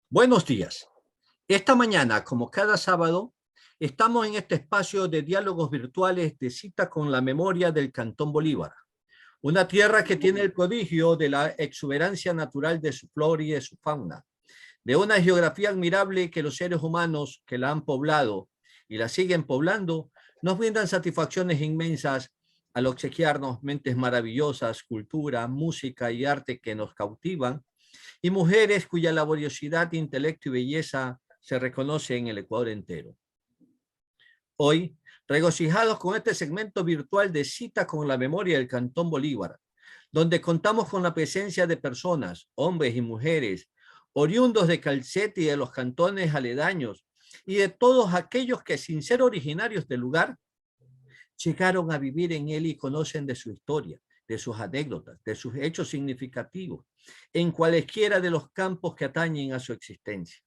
Buenos días. Esta mañana, como cada sábado, estamos en este espacio de diálogos virtuales de cita con la memoria del Cantón Bolívar, una tierra que tiene el prodigio de la exuberancia natural de su flora y de su fauna, de una geografía admirable que los seres humanos que la han poblado y la siguen poblando nos brindan satisfacciones inmensas al obsequiarnos mentes maravillosas, cultura, música y arte que nos cautivan, y mujeres cuya laboriosidad, intelecto y belleza se reconoce en el Ecuador entero. Hoy, regocijados con este segmento virtual de cita con la memoria del Cantón Bolívar, donde contamos con la presencia de personas, hombres y mujeres, oriundos de Calceta y de los cantones aledaños, y de todos aquellos que, sin ser originarios del lugar, llegaron a vivir en él y conocen de su historia, de sus anécdotas, de sus hechos significativos, en cualesquiera de los campos que atañen a su existencia.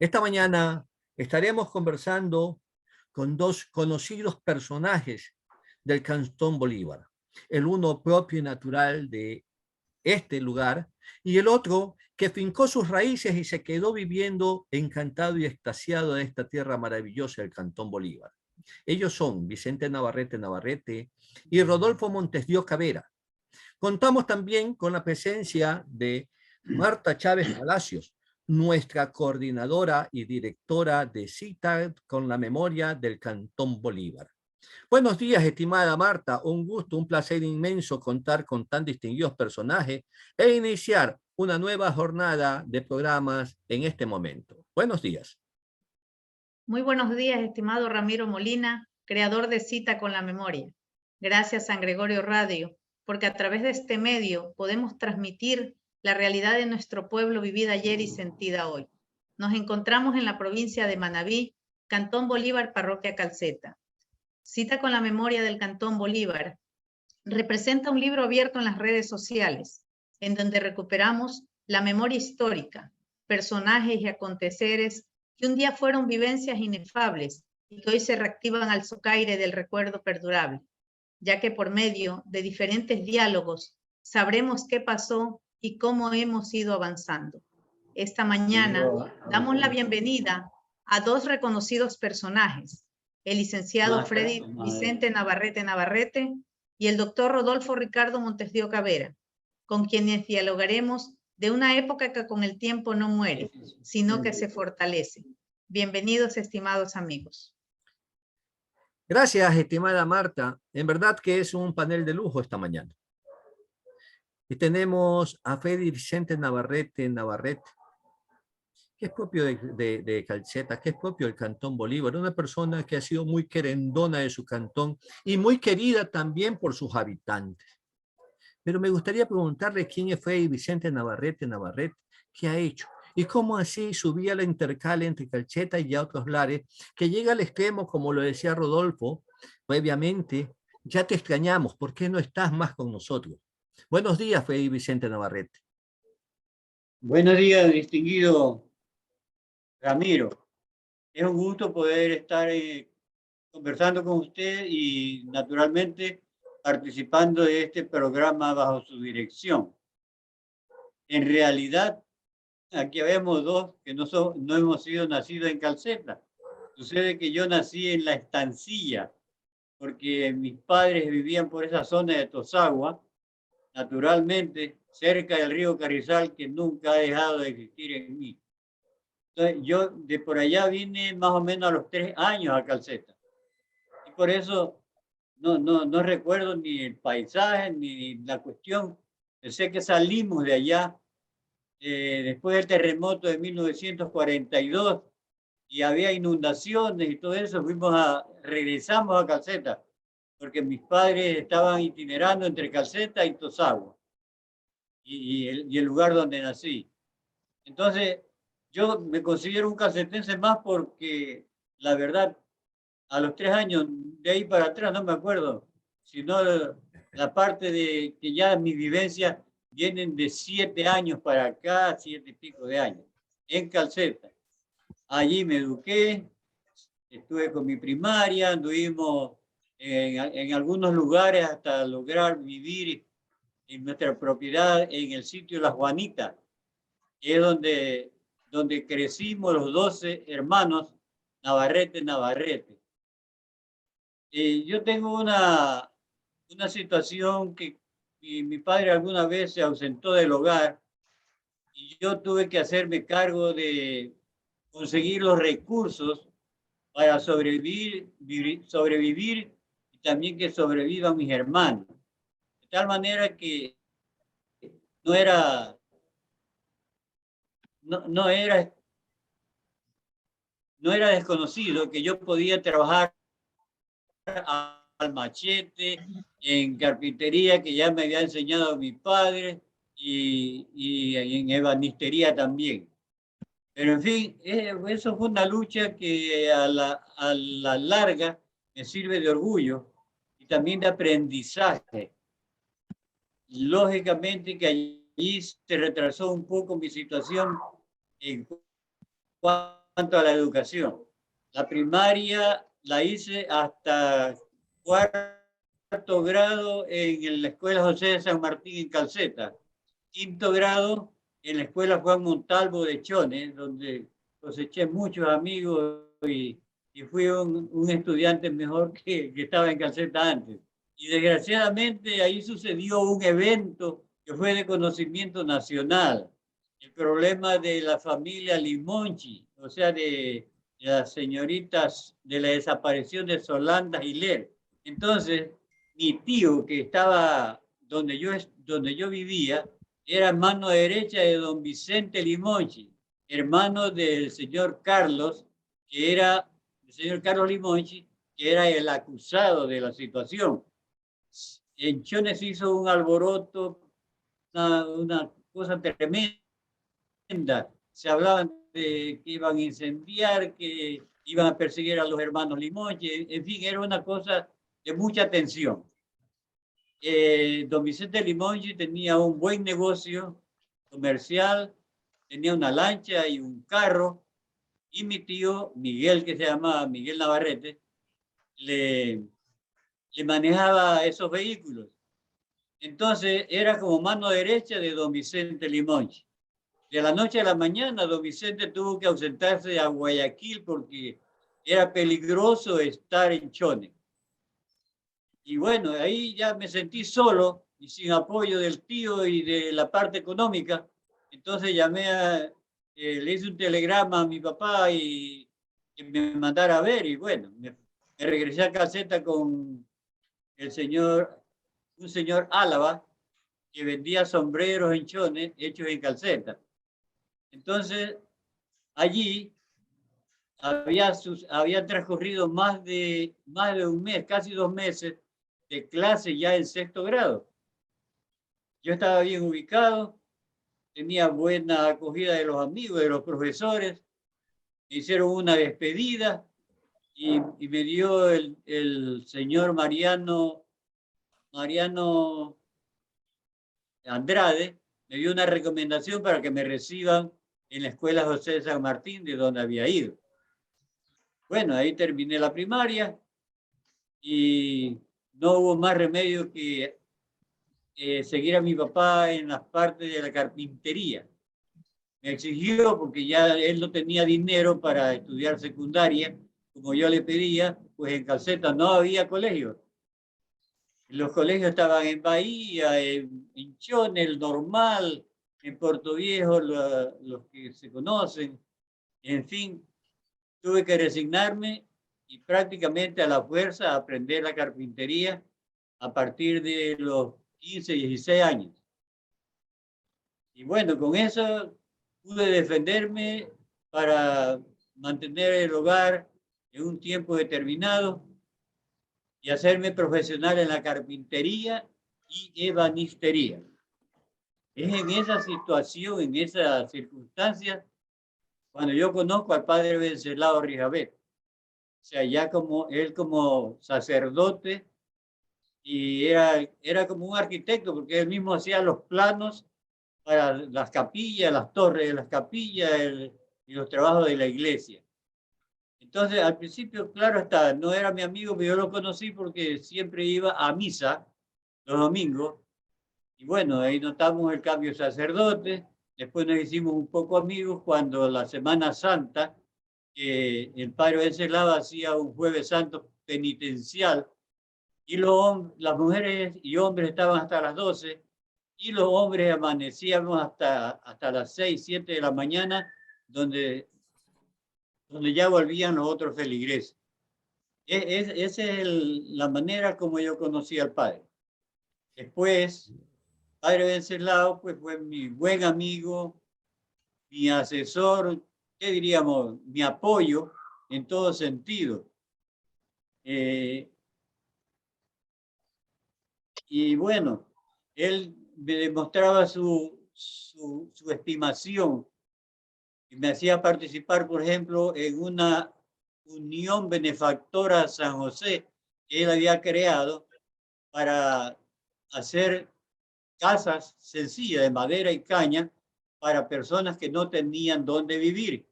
Esta mañana estaremos conversando con dos conocidos personajes del Cantón Bolívar, el uno propio y natural de este lugar y el otro que fincó sus raíces y se quedó viviendo encantado y extasiado de esta tierra maravillosa del Cantón Bolívar. Ellos son Vicente Navarrete y Rodolfo Montes Cavera. Contamos también con la presencia de Marta Chávez Palacios, nuestra coordinadora y directora de cita con la memoria del Cantón Bolívar. Buenos días, estimada Marta. Un gusto, un placer inmenso contar con tan distinguidos personajes e iniciar una nueva jornada de programas en este momento. Buenos días. Muy buenos días, estimado Ramiro Molina, creador de Cita con la Memoria. Gracias, San Gregorio Radio, porque a través de este medio podemos transmitir la realidad de nuestro pueblo vivida ayer y sentida hoy. Nos encontramos en la provincia de Manabí, Cantón Bolívar, Parroquia Calceta. Cita con la Memoria del Cantón Bolívar representa un libro abierto en las redes sociales, en donde recuperamos la memoria histórica, personajes y aconteceres que un día fueron vivencias inefables y que hoy se reactivan al socaire del recuerdo perdurable, ya que por medio de diferentes diálogos sabremos qué pasó y cómo hemos ido avanzando. Esta mañana damos la bienvenida a dos reconocidos personajes, el licenciado Freddy Vicente Navarrete y el doctor Rodolfo Ricardo Montes Cavera, con quienes dialogaremos de una época que con el tiempo no muere, sino que se fortalece. Bienvenidos, estimados amigos. Gracias, estimada Marta. En verdad que es un panel de lujo esta mañana. Y tenemos a Freddy Vicente Navarrete, que es propio de Calceta, que es propio del Cantón Bolívar, una persona que ha sido muy querendona de su cantón y muy querida también por sus habitantes. Pero me gustaría preguntarle quién es Freddy Vicente Navarrete, qué ha hecho y cómo así subía la intercala entre Calceta y ya otros lares, que llega al extremo, como lo decía Rodolfo previamente, ya te extrañamos, ¿por qué no estás más con nosotros? Buenos días, Freddy Vicente Navarrete. Buenos días, distinguido Ramiro. Es un gusto poder estar conversando con usted y naturalmente participando de este programa bajo su dirección. En realidad, aquí vemos dos que no hemos sido nacidos en Calceta. Sucede que yo nací en La Estancilla, porque mis padres vivían por esa zona de Tosagua, naturalmente, cerca del río Carrizal, que nunca ha dejado de existir en mí. Entonces, yo de por allá vine más o menos a los 3 años a Calceta. Y por eso no recuerdo ni el paisaje ni la cuestión. Yo sé que salimos de allá después del terremoto de 1942 y había inundaciones y todo eso. Regresamos a Calceta porque mis padres estaban itinerando entre Calceta y Tosagua y el lugar donde nací. Entonces, yo me considero un calcetense más porque, la verdad, a los 3 años, de ahí para atrás, no me acuerdo, sino la parte de que ya mis vivencias vienen de 7 años para acá, 7 y pico de años, en Calceta. Allí me eduqué, estuve con mi primaria, anduvimos en algunos lugares hasta lograr vivir en nuestra propiedad en el sitio La Juanita, que es donde crecimos los 12 hermanos Navarrete. Yo tengo una situación que mi padre alguna vez se ausentó del hogar y yo tuve que hacerme cargo de conseguir los recursos para sobrevivir y también que sobrevivan mis hermanos. De tal manera que no era, no era desconocido que yo podía trabajar al machete, en carpintería que ya me había enseñado mi padre y en ebanistería también. Pero en fin, eso fue una lucha que a la larga me sirve de orgullo y también de aprendizaje. Lógicamente que allí se retrasó un poco mi situación en cuanto a la educación. La primaria la hice hasta cuarto grado en la Escuela José de San Martín en Calceta. Quinto grado en la Escuela Juan Montalvo de Chones, donde coseché muchos amigos y fui un estudiante mejor que estaba en Calceta antes. Y desgraciadamente ahí sucedió un evento que fue de conocimiento nacional. El problema de la familia Limonchi, o sea, de las señoritas de la desaparición de Solanda Giler. Entonces, mi tío que estaba donde yo vivía, era mano derecha de don Vicente Limonchi, hermano del señor Carlos, el señor Carlos Limonchi, que era el acusado de la situación. En Chones hizo un alboroto, una cosa tremenda. Se hablaban de que iban a incendiar, que iban a perseguir a los hermanos Limonchi, en fin, era una cosa de mucha tensión. Don Vicente Limonchi tenía un buen negocio comercial, tenía una lancha y un carro, y mi tío Miguel, que se llamaba Miguel Navarrete, le manejaba esos vehículos. Entonces era como mano derecha de don Vicente Limonchi. De la noche a la mañana, don Vicente tuvo que ausentarse a Guayaquil porque era peligroso estar en Chone. Y bueno, ahí ya me sentí solo y sin apoyo del tío y de la parte económica. Entonces le hice un telegrama a mi papá y que me mandara a ver. Y bueno, me regresé a Calceta con un señor Álava, que vendía sombreros en Chones hechos en Calceta. Entonces, allí había transcurrido más de un mes, casi 2 meses de clase ya en sexto grado. Yo estaba bien ubicado, tenía buena acogida de los amigos, de los profesores, me hicieron una despedida y me dio el señor Mariano Andrade, me dio una recomendación para que me reciban en la Escuela José de San Martín, de donde había ido. Bueno, ahí terminé la primaria y no hubo más remedio que seguir a mi papá en las partes de la carpintería. Me exigió porque ya él no tenía dinero para estudiar secundaria, como yo le pedía, pues en Calceta no había colegio. Los colegios estaban en Bahía, en Chones, el Normal, en Puerto Viejo, los que se conocen. En fin, tuve que resignarme y prácticamente a la fuerza aprender la carpintería a partir de los 15, 16 años. Y bueno, con eso pude defenderme para mantener el hogar en un tiempo determinado y hacerme profesional en la carpintería y ebanistería. Es en esa situación, en esas circunstancias, cuando yo conozco al padre Venceslao Rijabet. O sea, ya él como sacerdote, y era como un arquitecto, porque él mismo hacía los planos para las capillas, las torres de las capillas y los trabajos de la iglesia. Entonces, al principio, claro está, no era mi amigo, pero yo lo conocí porque siempre iba a misa los domingos Y bueno, ahí notamos el cambio de sacerdote. Después nos hicimos un poco amigos cuando la Semana Santa, el padre Wenceslao hacía un Jueves Santo penitencial y las mujeres y hombres estaban hasta las 12 y los hombres amanecíamos hasta las 6, 7 de la mañana, donde ya volvían los otros feligreses. Esa es la manera como yo conocí al padre. Después, padre Wenceslao pues, fue mi buen amigo, mi asesor, ¿qué diríamos? Mi apoyo en todo sentido. Y bueno, él me demostraba su estimación y me hacía participar, por ejemplo, en una unión benefactora San José que él había creado para hacer casas sencillas de madera y caña para personas que no tenían dónde vivir.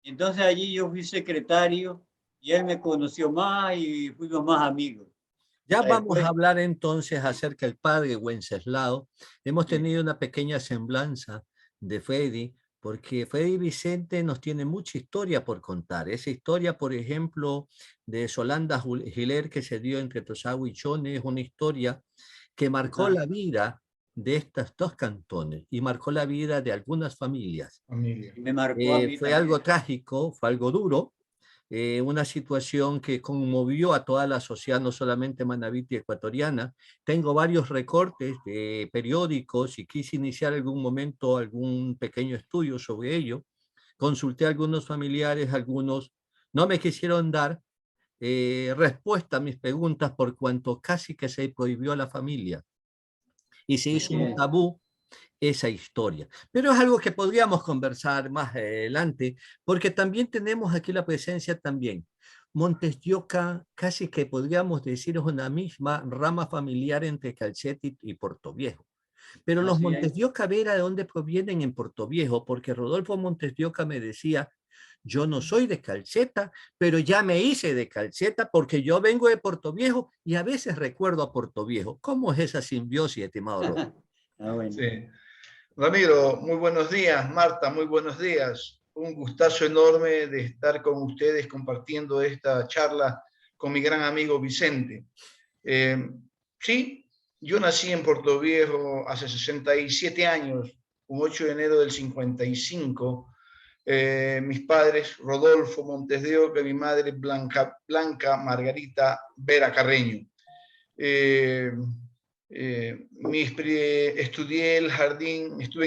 Entonces allí yo fui secretario y él me conoció más y fuimos más amigos. Ya Hasta vamos a después, hablar entonces acerca del padre Wenceslao. Hemos tenido una pequeña semblanza de Freddy, porque Freddy Vicente nos tiene mucha historia por contar. Esa historia, por ejemplo, de Solanda Giler que se dio entre Tosagua y Chone, es una historia que marcó la vida de estos dos cantones y marcó la vida de algunas familias. me marcó a mí Fue también. algo trágico, fue algo duro, una situación que conmovió a toda la sociedad, no solamente manabita y ecuatoriana. Tengo varios recortes de periódicos y quise iniciar en algún momento algún pequeño estudio sobre ello. Consulté a algunos familiares, algunos no me quisieron dar respuesta a mis preguntas por cuanto casi que se prohibió a la familia y se hizo un tabú esa historia. Pero es algo que podríamos conversar más adelante, porque también tenemos aquí la presencia también. Montes de Oca, casi que podríamos decir, es una misma rama familiar entre Calcete y Portoviejo. Pero los Así Montes es. de Oca, ver de dónde provienen en Portoviejo, porque Rodolfo Montes de Oca me decía, yo no soy de Calceta, pero ya me hice de Calceta porque yo vengo de Portoviejo y a veces recuerdo a Portoviejo. ¿Cómo es esa simbiosis, estimado Rodolfo? Bueno. Sí. Ramiro, muy buenos días. Marta, muy buenos días. Un gustazo enorme de estar con ustedes compartiendo esta charla con mi gran amigo Vicente. Sí, yo nací en Portoviejo hace 67 años, un 8 de enero del 55. Mis padres, Rodolfo Montes de Oca, y mi madre, Blanca Margarita Vera Carreño. Estudié estuve en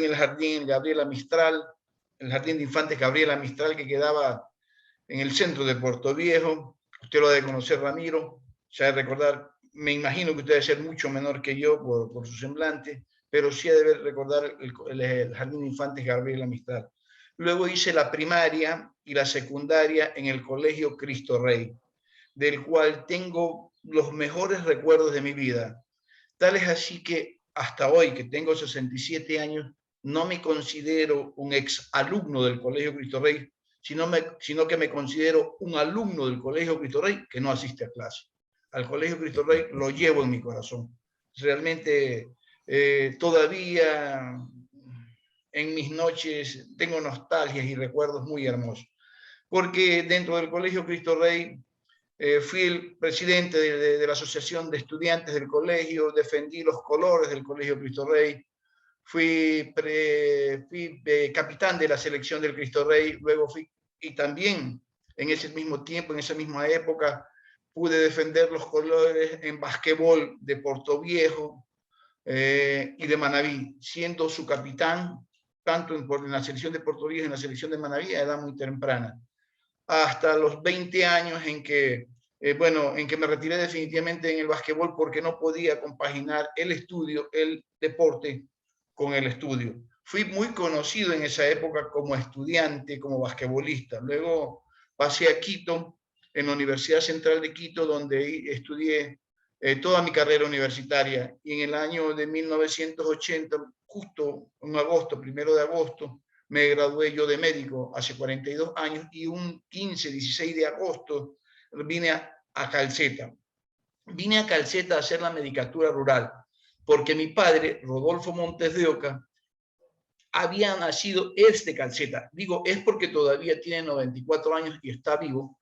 el jardín Gabriela Mistral, el jardín de infantes Gabriela Mistral, que quedaba en el centro de Portoviejo. Usted lo debe conocer, Ramiro, ya de recordar, me imagino que usted debe ser mucho menor que yo por su semblante, pero sí debe recordar el jardín de infantes Gabriela Mistral. Luego hice la primaria y la secundaria en el Colegio Cristo Rey, del cual tengo los mejores recuerdos de mi vida. Tal es así que hasta hoy, que tengo 67 años, no me considero un ex alumno del Colegio Cristo Rey, sino que me considero un alumno del Colegio Cristo Rey que no asiste a clase. Al Colegio Cristo Rey lo llevo en mi corazón. Realmente todavía en mis noches tengo nostalgias y recuerdos muy hermosos. Porque dentro del Colegio Cristo Rey fui el presidente de la Asociación de Estudiantes del colegio, defendí los colores del Colegio Cristo Rey, fui capitán de la selección del Cristo Rey, luego y también en ese mismo tiempo, en esa misma época, pude defender los colores en basquetbol de Portoviejo y de Manabí, siendo su capitán, tanto en la selección de Portoviejo y en la selección de Manabí a edad muy temprana. Hasta los 20 años en que me retiré definitivamente en el basquetbol porque no podía compaginar el estudio, el deporte con el estudio. Fui muy conocido en esa época como estudiante, como basquetbolista. Luego pasé a Quito, en la Universidad Central de Quito, donde estudié toda mi carrera universitaria. Y en el año de 1980, justo en agosto, 1 de agosto, me gradué yo de médico hace 42 años y un 15, 16 de agosto vine a Calceta. Vine a Calceta a hacer la medicatura rural, porque mi padre, Rodolfo Montes de Oca, había nacido, es de Calceta. Digo, es porque todavía tiene 94 años y está vivo.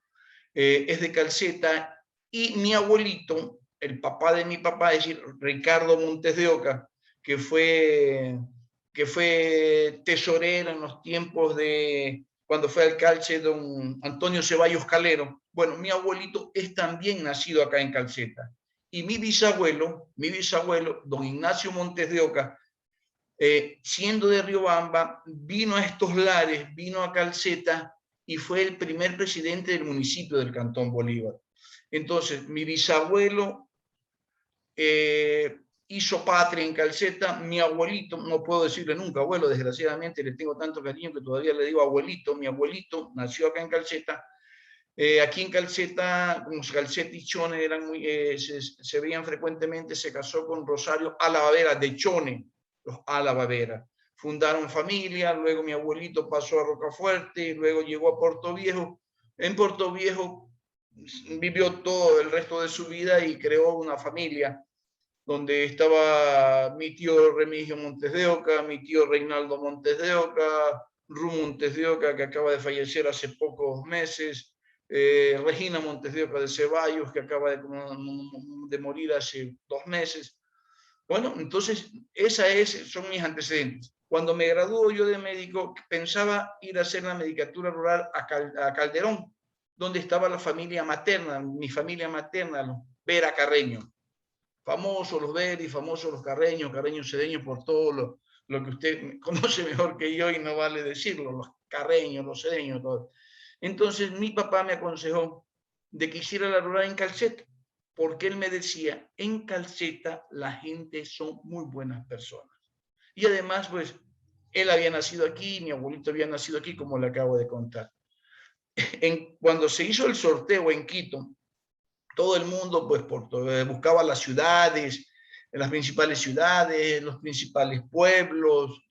Es de Calceta. Y mi abuelito, el papá de mi papá, es decir, Ricardo Montes de Oca, que fue tesorero en los tiempos de cuando fue alcalde don Antonio Ceballos Calero. Bueno, mi abuelito es también nacido acá en Calceta. Y mi bisabuelo, don Ignacio Montes de Oca, siendo de Riobamba, vino a estos lares, vino a Calceta y fue el primer presidente del municipio del Cantón Bolívar. Entonces, mi bisabuelo hizo patria en Calceta, mi abuelito, no puedo decirle nunca abuelo, desgraciadamente le tengo tanto cariño que todavía le digo abuelito, mi abuelito nació acá en Calceta. Aquí en Calceta, como Calceta y Chone eran se veían frecuentemente, se casó con Rosario Alavavera de Chone, los Alavavera. Fundaron familia, luego mi abuelito pasó a Rocafuerte, luego llegó a Puerto Viejo. En Puerto Viejo vivió todo el resto de su vida y creó una familia donde estaba mi tío Remigio Montes de Oca, mi tío Reinaldo Montes de Oca, Ru Montes de Oca, que acaba de fallecer hace pocos meses, Regina Montes de Oca de Ceballos, que acaba de morir hace 2 meses. Bueno, entonces, son mis antecedentes. Cuando me graduó yo de médico, pensaba ir a hacer la medicatura rural a Calderón, donde estaba la familia materna, mi familia materna, los Vera Carreño. Famosos los Veris, famosos los Carreños Cedeños, por todo lo que usted conoce mejor que yo y no vale decirlo, los Carreños, los Cedeños, todo. Entonces mi papá me aconsejó de que hiciera la rural en Calceta, porque él me decía, en Calceta la gente son muy buenas personas. Y además, pues, él había nacido aquí, mi abuelito había nacido aquí, como le acabo de contar. Cuando se hizo el sorteo en Quito, todo el mundo pues buscaba las ciudades, las principales ciudades, los principales pueblos,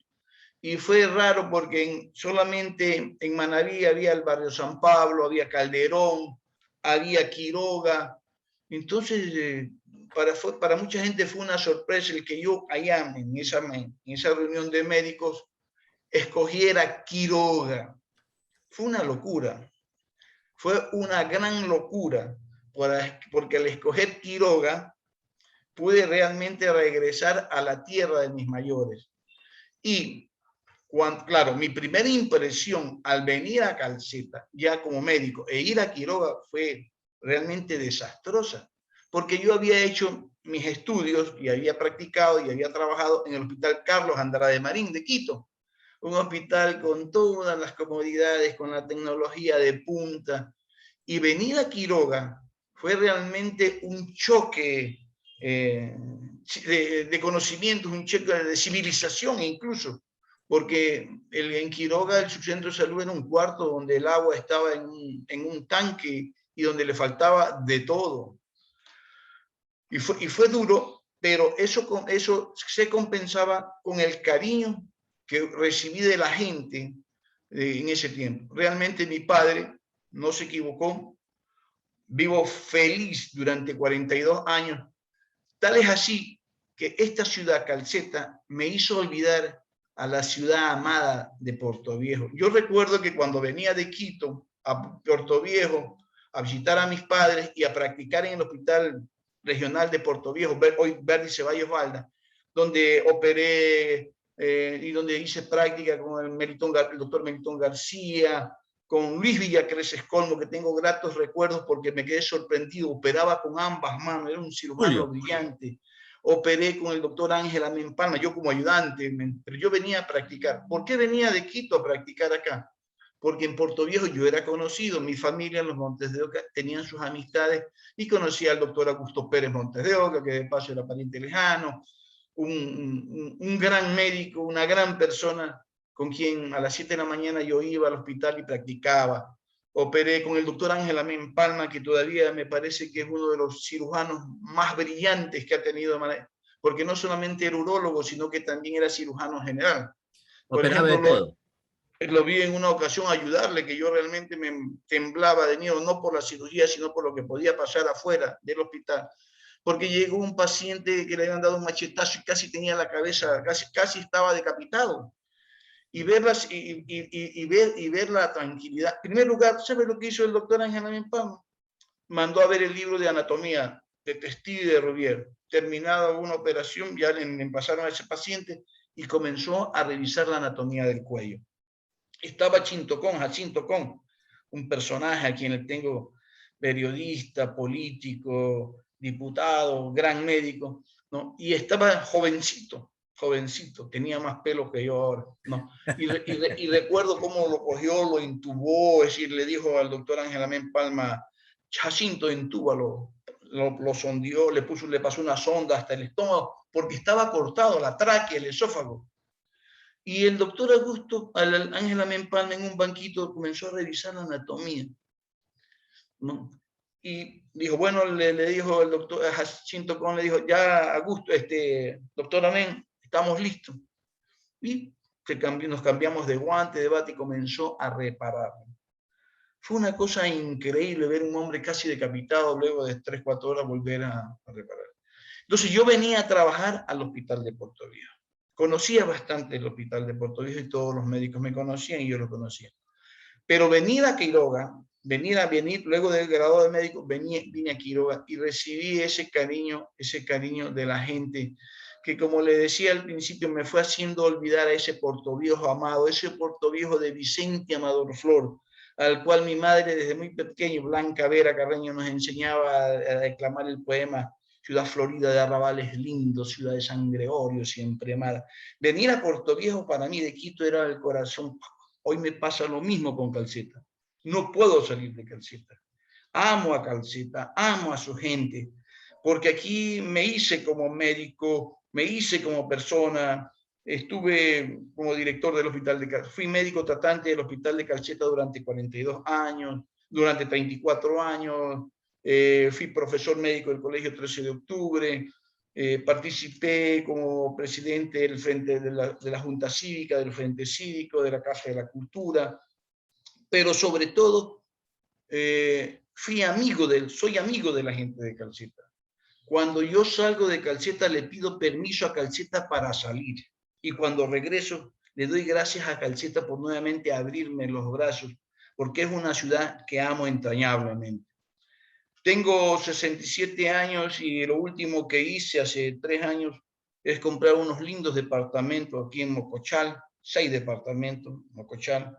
y fue raro porque solamente en Manabí había el barrio San Pablo, había Calderón, había Quiroga. Entonces, para mucha gente fue una sorpresa el que yo allá en esa reunión de médicos escogiera Quiroga. Fue una locura, fue una gran locura, porque al escoger Quiroga pude realmente regresar a la tierra de mis mayores. Y, claro, mi primera impresión al venir a Calceta, ya como médico, e ir a Quiroga fue realmente desastrosa, porque yo había hecho mis estudios y había practicado y había trabajado en el Hospital Carlos Andrade Marín de Quito, un hospital con todas las comodidades, con la tecnología de punta, y venir a Quiroga fue realmente un choque de conocimientos, un choque de civilización incluso, porque en Quiroga el subcentro de salud era un cuarto donde el agua estaba en un tanque y donde le faltaba de todo. Y fue duro, pero eso se compensaba con el cariño que recibí de la gente en ese tiempo. Realmente mi padre no se equivocó. Vivo feliz durante 42 años. Tal es así que esta ciudad, Calceta, me hizo olvidar a la ciudad amada de Puerto Viejo. Yo recuerdo que cuando venía de Quito a Puerto Viejo a visitar a mis padres y a practicar en el Hospital Regional de Puerto Viejo, hoy Verdi Ceballos Valda, donde operé y donde hice práctica con el doctor Melitón García, con Luis Villacreces Colmo, que tengo gratos recuerdos porque me quedé sorprendido, operaba con ambas manos, era un cirujano brillante. Operé con el doctor Ángel Amén Palma, yo como ayudante, pero yo venía a practicar. ¿Por qué venía de Quito a practicar acá? Porque en Puerto Viejo yo era conocido, mi familia en los Montes de Oca tenían sus amistades y conocía al doctor Augusto Pérez Montes de Oca, que de paso era pariente lejano, un gran médico, una gran persona con quien a las 7 de la mañana yo iba al hospital y practicaba. Operé con el doctor Ángel Amén Palma, que todavía me parece que es uno de los cirujanos más brillantes que ha tenido, porque no solamente era urólogo, sino que también era cirujano general. Por Operaba ejemplo, de todo. lo vi en una ocasión ayudarle, que yo realmente me temblaba de miedo, no por la cirugía, sino por lo que podía pasar afuera del hospital. porque llegó un paciente que le habían dado un machetazo y casi tenía la cabeza, casi estaba decapitado. Y ver la tranquilidad. En primer lugar, ¿sabe lo que hizo el doctor Ángel Alamén Palma? Mandó a ver el libro de anatomía de Testí y de Rubier. Terminada una operación, ya le pasaron a ese paciente y comenzó a revisar la anatomía del cuello. Estaba Jacinto Con, un personaje a quien le tengo, periodista, político, diputado, gran médico, ¿no? Y estaba jovencito, tenía más pelo que yo ahora, ¿no? Y recuerdo cómo lo cogió, lo intubó, es decir, le dijo al doctor Ángel Alamén Palma, Jacinto, intúbalo, lo sondeó, le pasó una sonda hasta el estómago, porque estaba cortado la tráquea, el esófago. Y el doctor Ángel Alamén Palma en un banquito comenzó a revisar la anatomía, ¿no? Y dijo, bueno, le dijo el doctor Jacinto Con, le dijo, ya Augusto, doctor Amén, estamos listos. Y nos cambiamos de guante, de bata y comenzó a reparar. Fue una cosa increíble ver un hombre casi decapitado luego de 3-4 horas volver a reparar. Entonces yo venía a trabajar al hospital de Puerto Viejo. Conocía bastante el hospital de Puerto Viejo y todos los médicos me conocían y yo lo conocía. Pero venir a Quiroga, venir luego del grado de médico, vine a Quiroga y recibí ese cariño de la gente que, como le decía al principio, me fue haciendo olvidar a ese Portoviejo amado, ese Portoviejo de Vicente Amador Flor, al cual mi madre desde muy pequeño, Blanca Vera Carreño, nos enseñaba a declamar el poema Ciudad florida de arrabales lindos, ciudad de San Gregorio siempre amada. Venir a Portoviejo para mí de Quito era el corazón. Hoy me pasa lo mismo con Calceta. No puedo salir de Calceta. Amo a Calceta, amo a su gente, porque aquí me hice como médico, me hice como persona. Estuve como director del hospital de Calceta, fui médico tratante del hospital de Calceta durante 42 años, durante 34 años, fui profesor médico del Colegio 13 de Octubre, participé como presidente del frente de la Junta Cívica, del Frente Cívico, de la Casa de la Cultura, pero sobre todo soy amigo de la gente de Calceta. Cuando yo salgo de Calceta le pido permiso a Calceta para salir y cuando regreso le doy gracias a Calceta por nuevamente abrirme los brazos, porque es una ciudad que amo entrañablemente. Tengo 67 años y lo último que hice hace 3 años es comprar unos lindos departamentos aquí en Mocochal, 6 departamentos, Mocochal,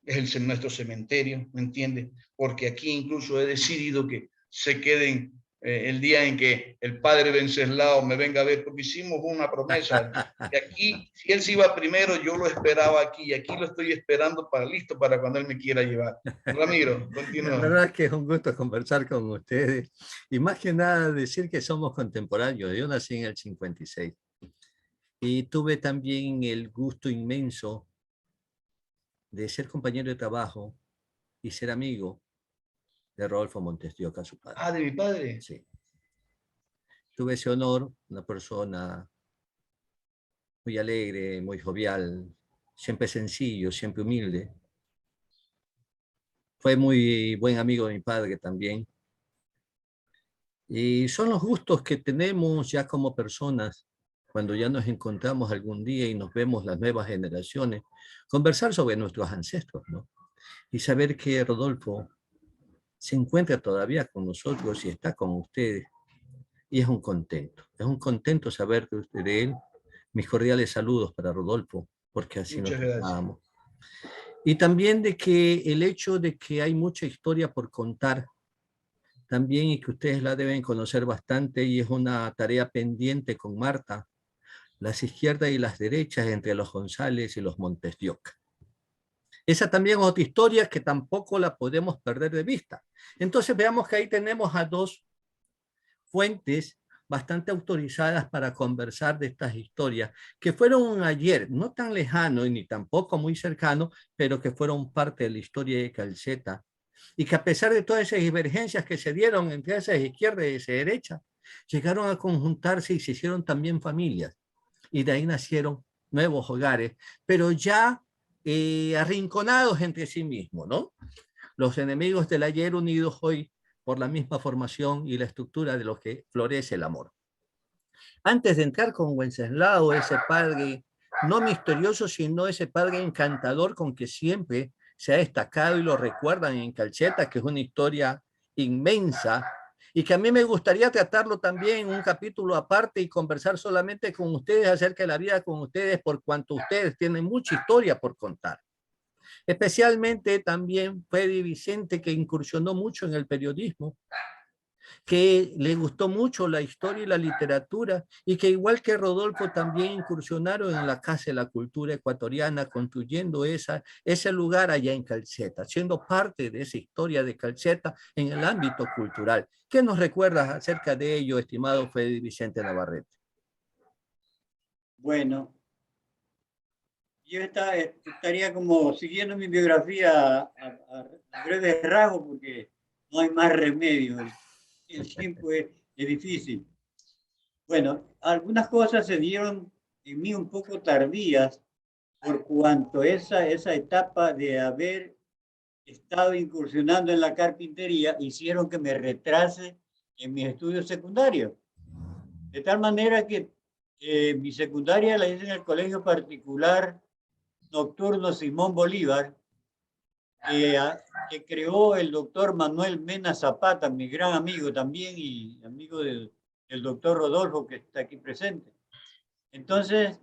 es nuestro cementerio, ¿me entiende? Porque aquí incluso he decidido que se queden el día en que el padre Venceslao me venga a ver, porque hicimos una promesa, que aquí, si él se iba primero, yo lo esperaba aquí, y aquí lo estoy esperando listo para cuando él me quiera llevar. Ramiro, continúa. La verdad es que es un gusto conversar con ustedes, y más que nada decir que somos contemporáneos. Yo nací en el 56, y tuve también el gusto inmenso de ser compañero de trabajo y ser amigo de Rodolfo Montes de Oca, su padre. Ah, ¿de mi padre? Sí. Tuve ese honor, una persona muy alegre, muy jovial, siempre sencillo, siempre humilde. Fue muy buen amigo de mi padre también. Y son los gustos que tenemos ya como personas, cuando ya nos encontramos algún día y nos vemos las nuevas generaciones, conversar sobre nuestros ancestros, ¿no? Y saber que Rodolfo se encuentra todavía con nosotros y está con ustedes. Y es un contento saber de él. Mis cordiales saludos para Rodolfo, porque así nos amamos. Y también de que el hecho de que hay mucha historia por contar, también, y que ustedes la deben conocer bastante, y es una tarea pendiente con Marta, las izquierdas y las derechas entre los González y los Montes de Oca. Esa también es otra historia que tampoco la podemos perder de vista. Entonces veamos que ahí tenemos a dos fuentes bastante autorizadas para conversar de estas historias, que fueron un ayer no tan lejano y ni tampoco muy cercano, pero que fueron parte de la historia de Calceta, y que a pesar de todas esas divergencias que se dieron entre esas izquierdas y esas derechas, llegaron a conjuntarse y se hicieron también familias, y de ahí nacieron nuevos hogares, pero ya arrinconados entre sí mismos, ¿no? Los enemigos del ayer unidos hoy por la misma formación y la estructura de lo que florece el amor. Antes de entrar con Wenceslao, ese padre no misterioso, sino ese padre encantador con que siempre se ha destacado y lo recuerdan en Calceta, que es una historia inmensa y que a mí me gustaría tratarlo también en un capítulo aparte y conversar solamente con ustedes acerca de la vida con ustedes, por cuanto ustedes tienen mucha historia por contar. Especialmente también Freddy Vicente, que incursionó mucho en el periodismo, que le gustó mucho la historia y la literatura, y que igual que Rodolfo también incursionaron en la Casa de la Cultura Ecuatoriana, construyendo ese lugar allá en Calceta, siendo parte de esa historia de Calceta en el ámbito cultural. ¿Qué nos recuerdas acerca de ello, estimado Freddy Vicente Navarrete? Bueno, yo estaría como siguiendo mi biografía a breves rasgos porque no hay más remedio. El tiempo es difícil. Bueno, algunas cosas se dieron en mí un poco tardías por cuanto esa etapa de haber estado incursionando en la carpintería hicieron que me retrase en mis estudios secundarios. De tal manera que mi secundaria la hice en el colegio particular nocturno Simón Bolívar, que creó el doctor Manuel Mena Zapata, mi gran amigo también y amigo del doctor Rodolfo, que está aquí presente. Entonces,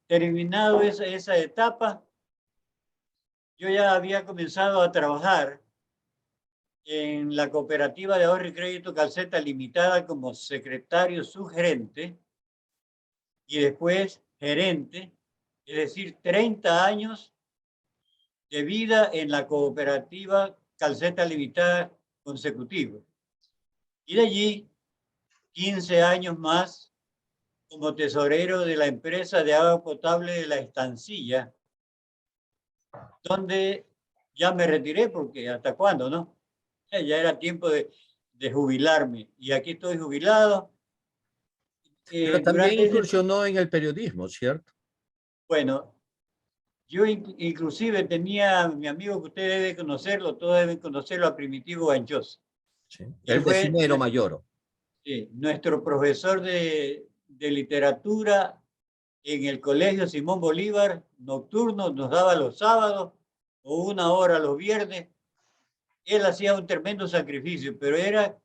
terminado esa etapa, yo ya había comenzado a trabajar en la Cooperativa de Ahorro y Crédito Calceta Limitada como secretario subgerente y después gerente, es decir, 30 años de vida en la Cooperativa Calceta Limitada consecutivos. Y de allí, 15 años más como tesorero de la empresa de agua potable de La Estancilla, donde ya me retiré porque hasta cuándo, ¿no? Ya era tiempo de jubilarme y aquí estoy jubilado. Pero también incursionó en el periodismo, ¿cierto? Bueno, yo inclusive tenía mi amigo que usted debe conocerlo, todos deben conocerlo, a Primitivo Ganchoso. Sí. El vecinero mayor. Sí, nuestro profesor de literatura en el colegio Simón Bolívar, nocturno, nos daba los sábados o 1 hora los viernes. Él hacía un tremendo sacrificio, pero era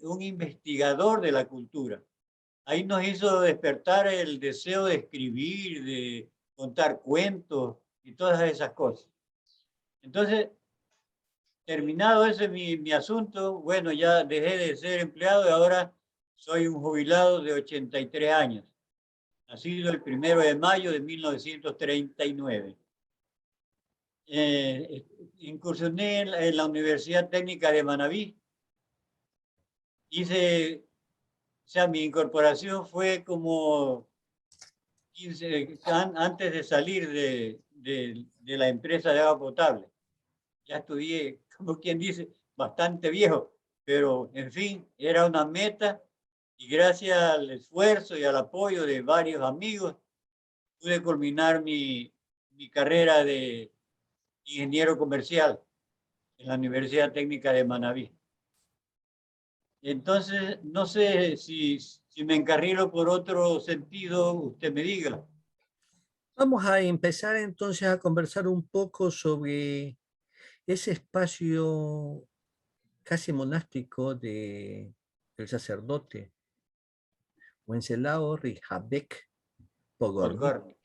un investigador de la cultura. Ahí nos hizo despertar el deseo de escribir, de contar cuentos y todas esas cosas. Entonces, terminado ese mi asunto, bueno, ya dejé de ser empleado y ahora soy un jubilado de 83 años. Nacido el 1 de mayo de 1939. Incursioné en la Universidad Técnica de Manabí. O sea, mi incorporación fue como 15, antes de salir de la empresa de agua potable. Ya estudié, como quien dice, bastante viejo, pero en fin, era una meta y gracias al esfuerzo y al apoyo de varios amigos, pude culminar mi carrera de ingeniero comercial en la Universidad Técnica de Manabí. Entonces, no sé si me encarrilo por otro sentido, usted me diga. Vamos a empezar entonces a conversar un poco sobre ese espacio casi monástico del sacerdote Wenceslao Rijabek Pogornik.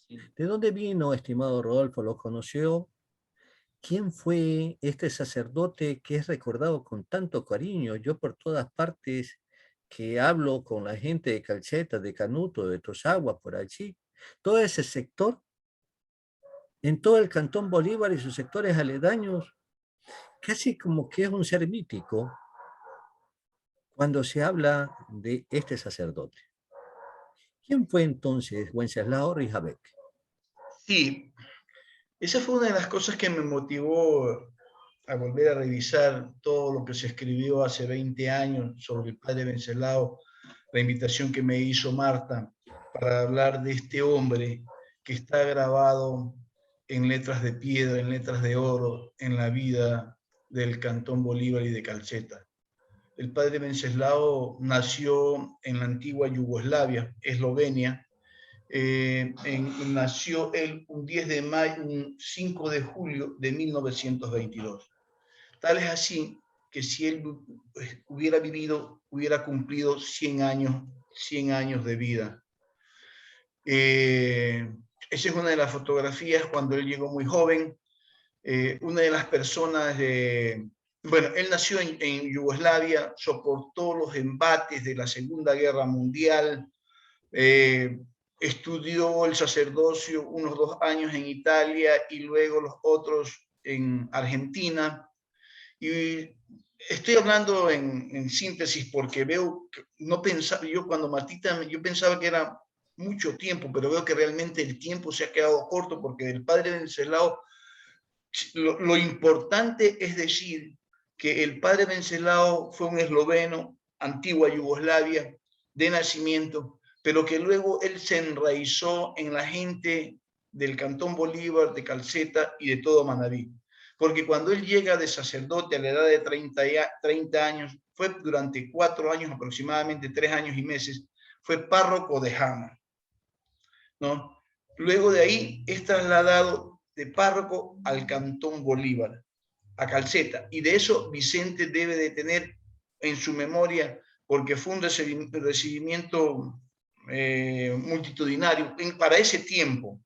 Sí. ¿De dónde vino, estimado Rodolfo? ¿Lo conoció? ¿Quién fue este sacerdote que es recordado con tanto cariño? Yo por todas partes que hablo con la gente de Calceta, de Canuto, de Tosagua, por allí, todo ese sector, en todo el Cantón Bolívar y sus sectores aledaños, casi como que es un ser mítico cuando se habla de este sacerdote. ¿Quién fue entonces Wenceslao Rijabek? Sí, esa fue una de las cosas que me motivó a volver a revisar todo lo que se escribió hace 20 años sobre el padre Wenceslao, la invitación que me hizo Marta para hablar de este hombre que está grabado en letras de piedra, en letras de oro, en la vida del Cantón Bolívar y de Calceta. El padre Venceslao nació en la antigua Yugoslavia, Eslovenia. Nació él un 10 de mayo, un 5 de julio de 1922. Tal es así que si él hubiera vivido, hubiera cumplido 100 años de vida. Esa es una de las fotografías cuando él llegó muy joven. Una de las personas, bueno, él nació en Yugoslavia, soportó los embates de la Segunda Guerra Mundial, estudió el sacerdocio unos 2 años en Italia y luego los otros en Argentina. Y estoy hablando en síntesis porque veo, no pensaba, yo cuando Martita, yo pensaba que era mucho tiempo, pero veo que realmente el tiempo se ha quedado corto porque del padre Venceslao, lo importante es decir que el padre Venceslao fue un esloveno, antigua Yugoslavia, de nacimiento, pero que luego él se enraizó en la gente del Cantón Bolívar, de Calceta y de todo Manabí. Porque cuando él llega de sacerdote a la edad de 30 años, fue durante 4 años, aproximadamente 3 años y meses, fue párroco de Jama, ¿no? Luego de ahí es trasladado de párroco al Cantón Bolívar, a Calceta, y de eso Vicente debe de tener en su memoria, porque fue un recibimiento multitudinario para ese tiempo.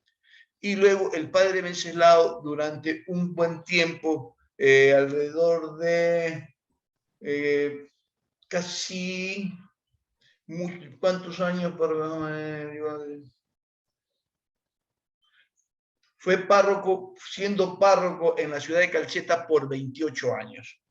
Y luego el padre Venceslao durante un buen tiempo, alrededor de casi, ¿cuántos años? Fue párroco, siendo párroco en la ciudad de Calceta por 28 años.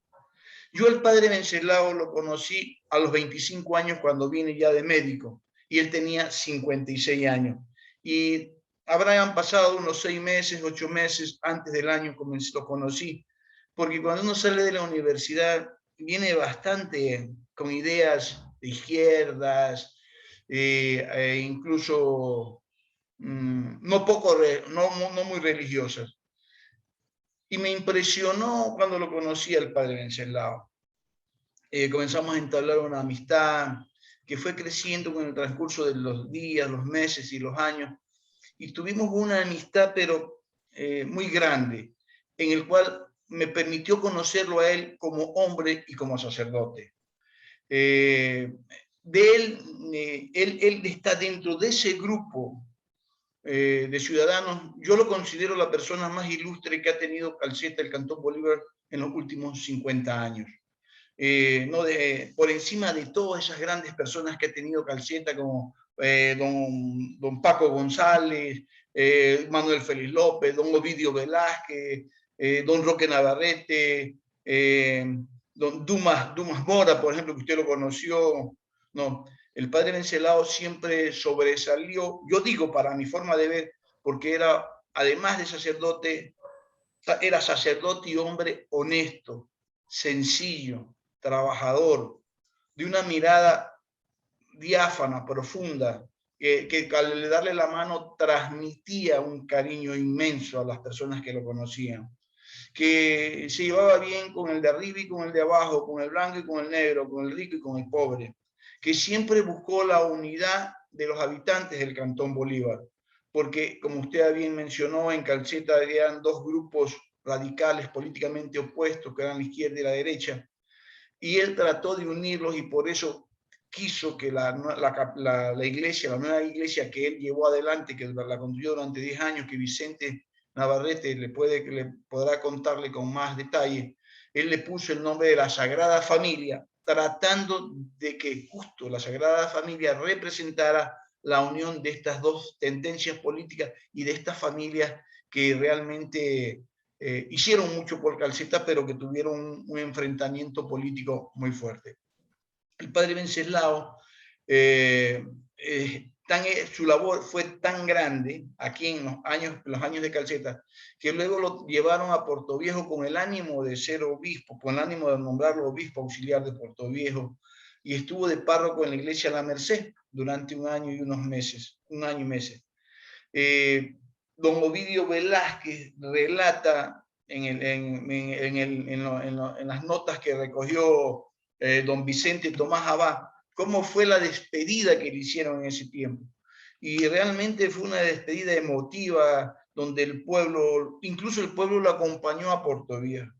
Yo el padre Venceslao lo conocí a los 25 años cuando vine ya de médico, y él tenía 56 años. Y habrán pasado unos 6 meses, 8 meses antes del año como lo conocí, porque cuando uno sale de la universidad viene bastante con ideas de izquierdas, incluso no muy religiosas. Y me impresionó cuando lo conocí al padre Venceslao. Comenzamos a entablar una amistad que fue creciendo con el transcurso de los días, los meses y los años. Y tuvimos una amistad, pero muy grande, en el cual me permitió conocerlo a él como hombre y como sacerdote. Él está dentro de ese grupo de ciudadanos. Yo lo considero la persona más ilustre que ha tenido Calceta, el Cantón Bolívar, en los últimos 50 años. Por encima de todas esas grandes personas que ha tenido Calceta, como don Paco González, Manuel Félix López, don Ovidio Velázquez, don Roque Navarrete, don Dumas Mora, por ejemplo, que usted lo conoció. No, el padre Venceslao siempre sobresalió, yo digo para mi forma de ver, porque era, además de sacerdote, era sacerdote y hombre honesto, sencillo, trabajador, de una mirada diáfana, profunda, que al darle la mano transmitía un cariño inmenso a las personas que lo conocían, que se llevaba bien con el de arriba y con el de abajo, con el blanco y con el negro, con el rico y con el pobre, que siempre buscó la unidad de los habitantes del Cantón Bolívar, porque como usted bien mencionó, en Calceta habían 2 grupos radicales políticamente opuestos, que eran la izquierda y la derecha, y él trató de unirlos, y por eso quiso que la iglesia, la nueva iglesia que él llevó adelante, que la construyó durante 10 años, que Vicente Navarrete le podrá contarle con más detalle, él le puso el nombre de la Sagrada Familia, tratando de que justo la Sagrada Familia representara la unión de estas 2 tendencias políticas y de estas familias que realmente hicieron mucho por Calceta, pero que tuvieron un enfrentamiento político muy fuerte. El padre Venceslao, su labor fue tan grande aquí en los años de Calceta, que luego lo llevaron a Portoviejo con el ánimo de ser obispo, con el ánimo de nombrarlo obispo auxiliar de Portoviejo, y estuvo de párroco en la iglesia La Merced durante 1 año y unos meses, 1 año y meses. Don Ovidio Velázquez relata en las notas que recogió don Vicente Tomás Abad, cómo fue la despedida que le hicieron en ese tiempo. Y realmente fue una despedida emotiva, donde el pueblo, incluso el pueblo lo acompañó a Portoviejo.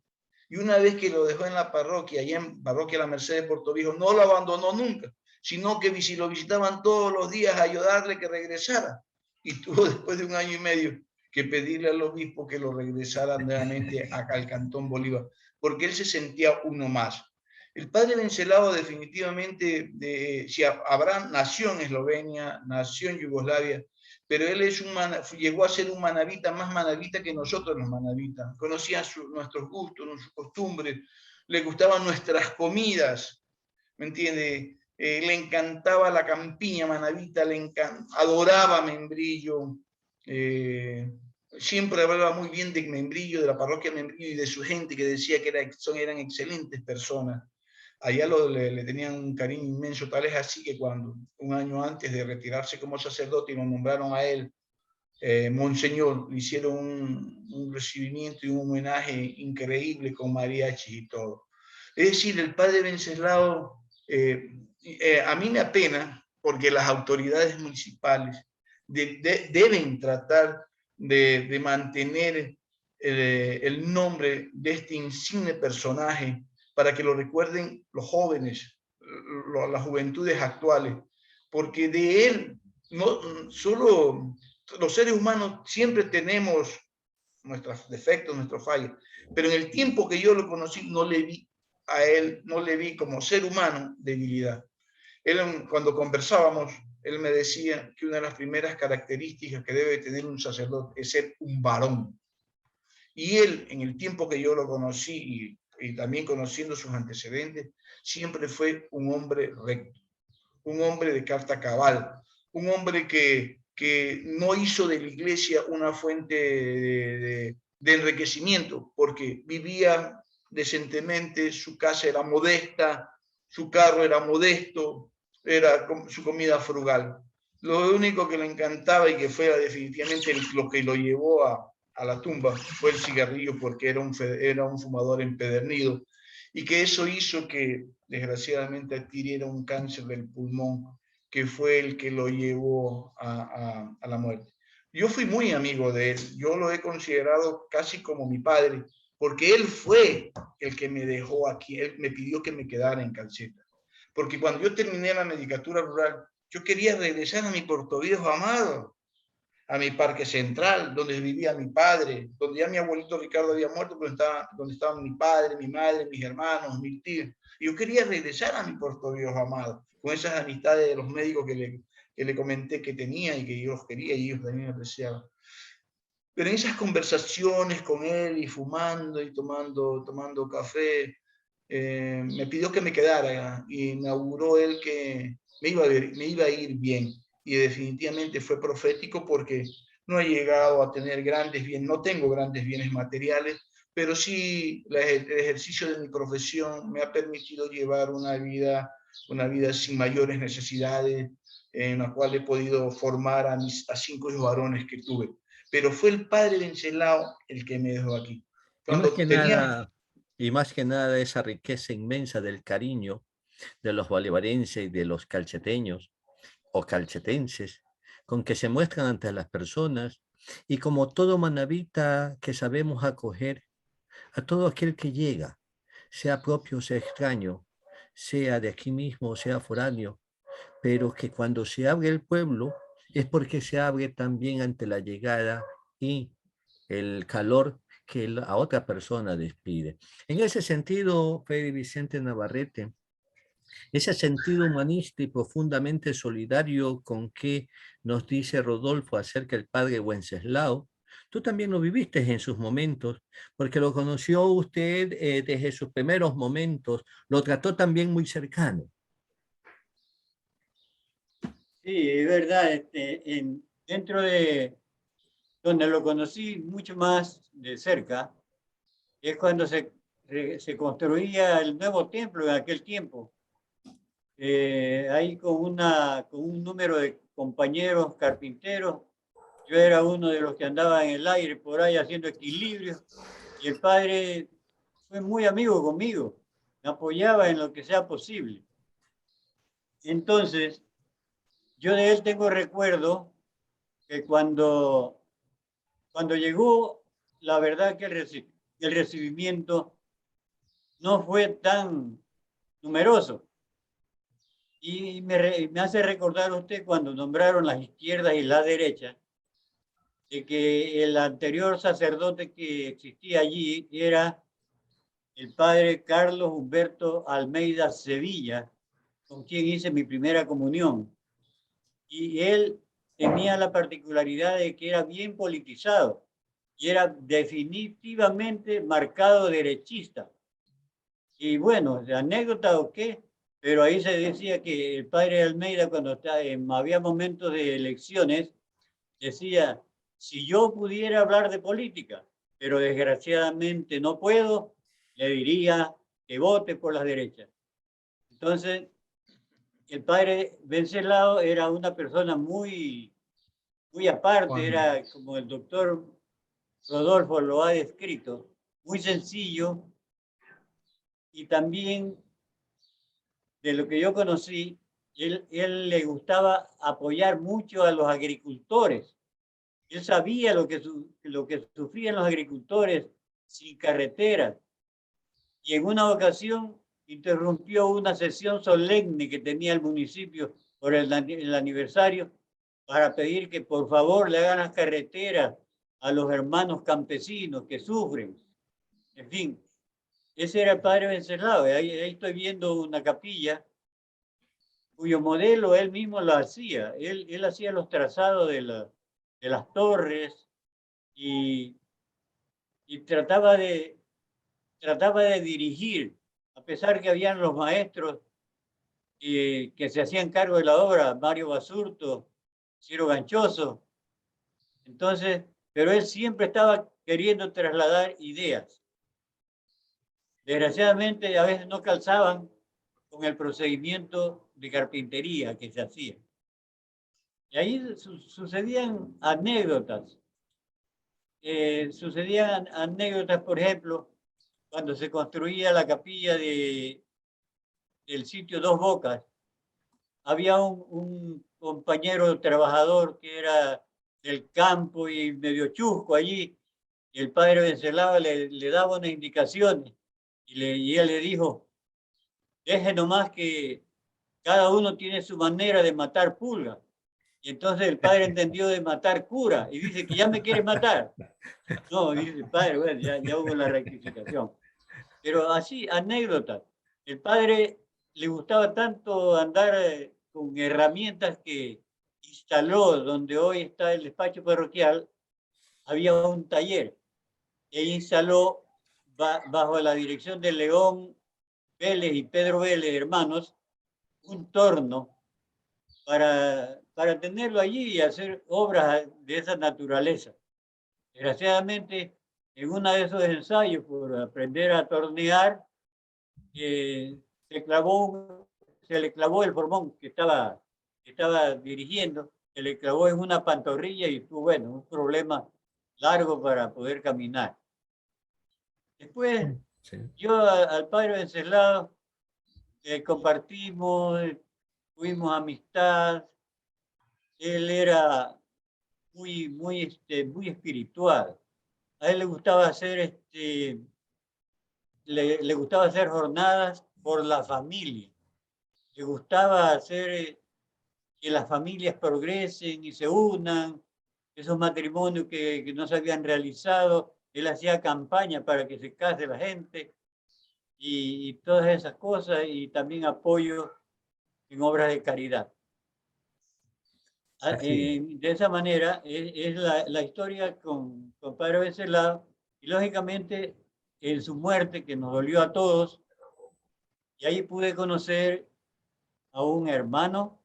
Y una vez que lo dejó en la parroquia, allá en Parroquia La Merced de Portoviejo, no lo abandonó nunca, sino que lo visitaban todos los días a ayudarle que regresara. Y tuvo después de 1 año y medio que pedirle al obispo que lo regresara nuevamente al Cantón Bolívar, porque él se sentía uno más. El padre Vencelao definitivamente, Abraham nació en Eslovenia, nació en Yugoslavia, pero él llegó a ser un manavita, más manavita que nosotros los manavitas. Conocía nuestros gustos, nuestras costumbres, le gustaban nuestras comidas, ¿me entiende? Le encantaba la campiña manavita, adoraba Membrillo, siempre hablaba muy bien de Membrillo, de la parroquia Membrillo y de su gente, que decía que eran excelentes personas. Allá le tenían un cariño inmenso, tal es así que cuando 1 año antes de retirarse como sacerdote y lo nombraron a él monseñor, le hicieron un recibimiento y un homenaje increíble con mariachi y todo. Es decir, el padre Venceslao, a mí me apena porque las autoridades municipales deben tratar de mantener el nombre de este insigne personaje para que lo recuerden los jóvenes, las juventudes actuales, porque de él no solo los seres humanos siempre tenemos nuestros defectos, nuestros fallos, pero en el tiempo que yo lo conocí no le vi a él, no le vi como ser humano debilidad. Él, cuando conversábamos, él me decía que una de las primeras características que debe tener un sacerdote es ser un varón. Y él, en el tiempo que yo lo conocí y también conociendo sus antecedentes, siempre fue un hombre recto, un hombre de carta cabal, un hombre que no hizo de la iglesia una fuente de enriquecimiento, porque vivía decentemente, su casa era modesta, su carro era modesto, era su comida frugal. Lo único que le encantaba y que fue definitivamente lo que lo llevó a la tumba fue el cigarrillo, porque era un fumador empedernido, y que eso hizo que desgraciadamente adquiriera un cáncer del pulmón, que fue el que lo llevó a la muerte. Yo fui muy amigo de él, yo lo he considerado casi como mi padre, porque él fue el que me dejó aquí, él me pidió que me quedara en Calceta. Porque cuando yo terminé la medicatura rural, yo quería regresar a mi Portoviejo amado, a mi Parque Central, donde vivía mi padre, donde ya mi abuelito Ricardo había muerto, pero donde estaban mi padre, mi madre, mis hermanos, mis tíos. Y yo quería regresar a mi Portoviejo amado, con esas amistades de los médicos que le comenté que tenía y que yo los quería y ellos también me apreciaban. Pero en esas conversaciones con él y fumando y tomando café, me pidió que me quedara y me auguró él que me iba a ir bien. Y definitivamente fue profético, porque no he llegado a tener grandes bienes, no tengo grandes bienes materiales, pero sí el ejercicio de mi profesión me ha permitido llevar una vida sin mayores necesidades, en la cual he podido formar a 5 hijos varones que tuve. Pero fue el padre Vencelao el que me dejó aquí. Y más que nada esa riqueza inmensa del cariño de los bolivarenses y de los calcheteños o calchetenses, con que se muestran ante las personas, y como todo manavita que sabemos acoger a todo aquel que llega, sea propio, sea extraño, sea de aquí mismo, sea foráneo, pero que cuando se abre el pueblo es porque se abre también ante la llegada y el calor que a otra persona despide. En ese sentido, Fede Vicente Navarrete, ese sentido humanista y profundamente solidario con que nos dice Rodolfo acerca del padre Wenceslao, tú también lo viviste en sus momentos, porque lo conoció usted desde sus primeros momentos, lo trató también muy cercano. Sí, es verdad. Dentro de donde lo conocí mucho más de cerca, es cuando se construía el nuevo templo en aquel tiempo. Ahí con un número de compañeros carpinteros, yo era uno de los que andaba en el aire por ahí haciendo equilibrio, Y el padre fue muy amigo conmigo, me apoyaba en lo que sea posible. Entonces, yo de él tengo recuerdo que cuando llegó, la verdad que el recibimiento no fue tan numeroso. Y me hace recordar usted cuando nombraron las izquierdas y las derechas, de que el anterior sacerdote que existía allí era el padre Carlos Humberto Almeida Sevilla, con quien hice mi primera comunión. Y él tenía la particularidad de que era bien politizado y era definitivamente marcado derechista. Y bueno, de anécdota o qué, pero ahí se decía que el padre Almeida, cuando había momentos de elecciones, decía, si yo pudiera hablar de política, pero desgraciadamente no puedo, le diría que vote por las derechas. Entonces, el padre Vencelao era una persona muy aparte, era como el doctor Rodolfo lo ha descrito, muy sencillo, y también de lo que yo conocí, él le gustaba apoyar mucho a los agricultores. Él sabía lo que sufrían los agricultores sin carreteras. Y en una ocasión interrumpió una sesión solemne que tenía el municipio por el aniversario para pedir que por favor le hagan las carreteras a los hermanos campesinos que sufren. En fin, ese era el padre Vencelao. Ahí estoy viendo una capilla cuyo modelo él mismo lo hacía. Él hacía los trazados de las torres y trataba de dirigir, a pesar que habían los maestros que se hacían cargo de la obra, Mario Basurto, Ciro Ganchoso. Entonces, pero él siempre estaba queriendo trasladar ideas. Desgraciadamente, a veces no calzaban con el procedimiento de carpintería que se hacía. Y ahí sucedían anécdotas. Sucedían anécdotas, por ejemplo, cuando se construía la capilla del sitio Dos Bocas. Había un compañero trabajador que era del campo y medio chusco allí. Y el padre Vencelao le daba unas indicaciones y él le dijo, deje nomás que cada uno tiene su manera de matar pulgas. Y entonces el padre entendió de matar cura y dice que ya me quiere matar. No, dice el padre, bueno, ya hubo la rectificación. Pero así, anécdotas. El padre le gustaba tanto andar con herramientas que instaló donde hoy está el despacho parroquial, había un taller e instaló bajo la dirección de León Vélez y Pedro Vélez, hermanos, un torno para tenerlo allí y hacer obras de esa naturaleza. Desgraciadamente, en uno de esos ensayos por aprender a tornear, se le clavó el formón que estaba dirigiendo, se le clavó en una pantorrilla y tuvo, bueno, un problema largo para poder caminar. Después, Sí. yo al padre Vencelao compartimos, tuvimos amistad. Él era muy espiritual. A él le gustaba hacer, le gustaba hacer jornadas por la familia. Le gustaba hacer que las familias progresen y se unan, esos matrimonios que no se habían realizado. Él hacía campaña para que se case la gente y todas esas cosas, y también apoyo en obras de caridad. De esa manera es la historia con Padre Vencelao, y lógicamente en su muerte, que nos dolió a todos, y ahí pude conocer a un hermano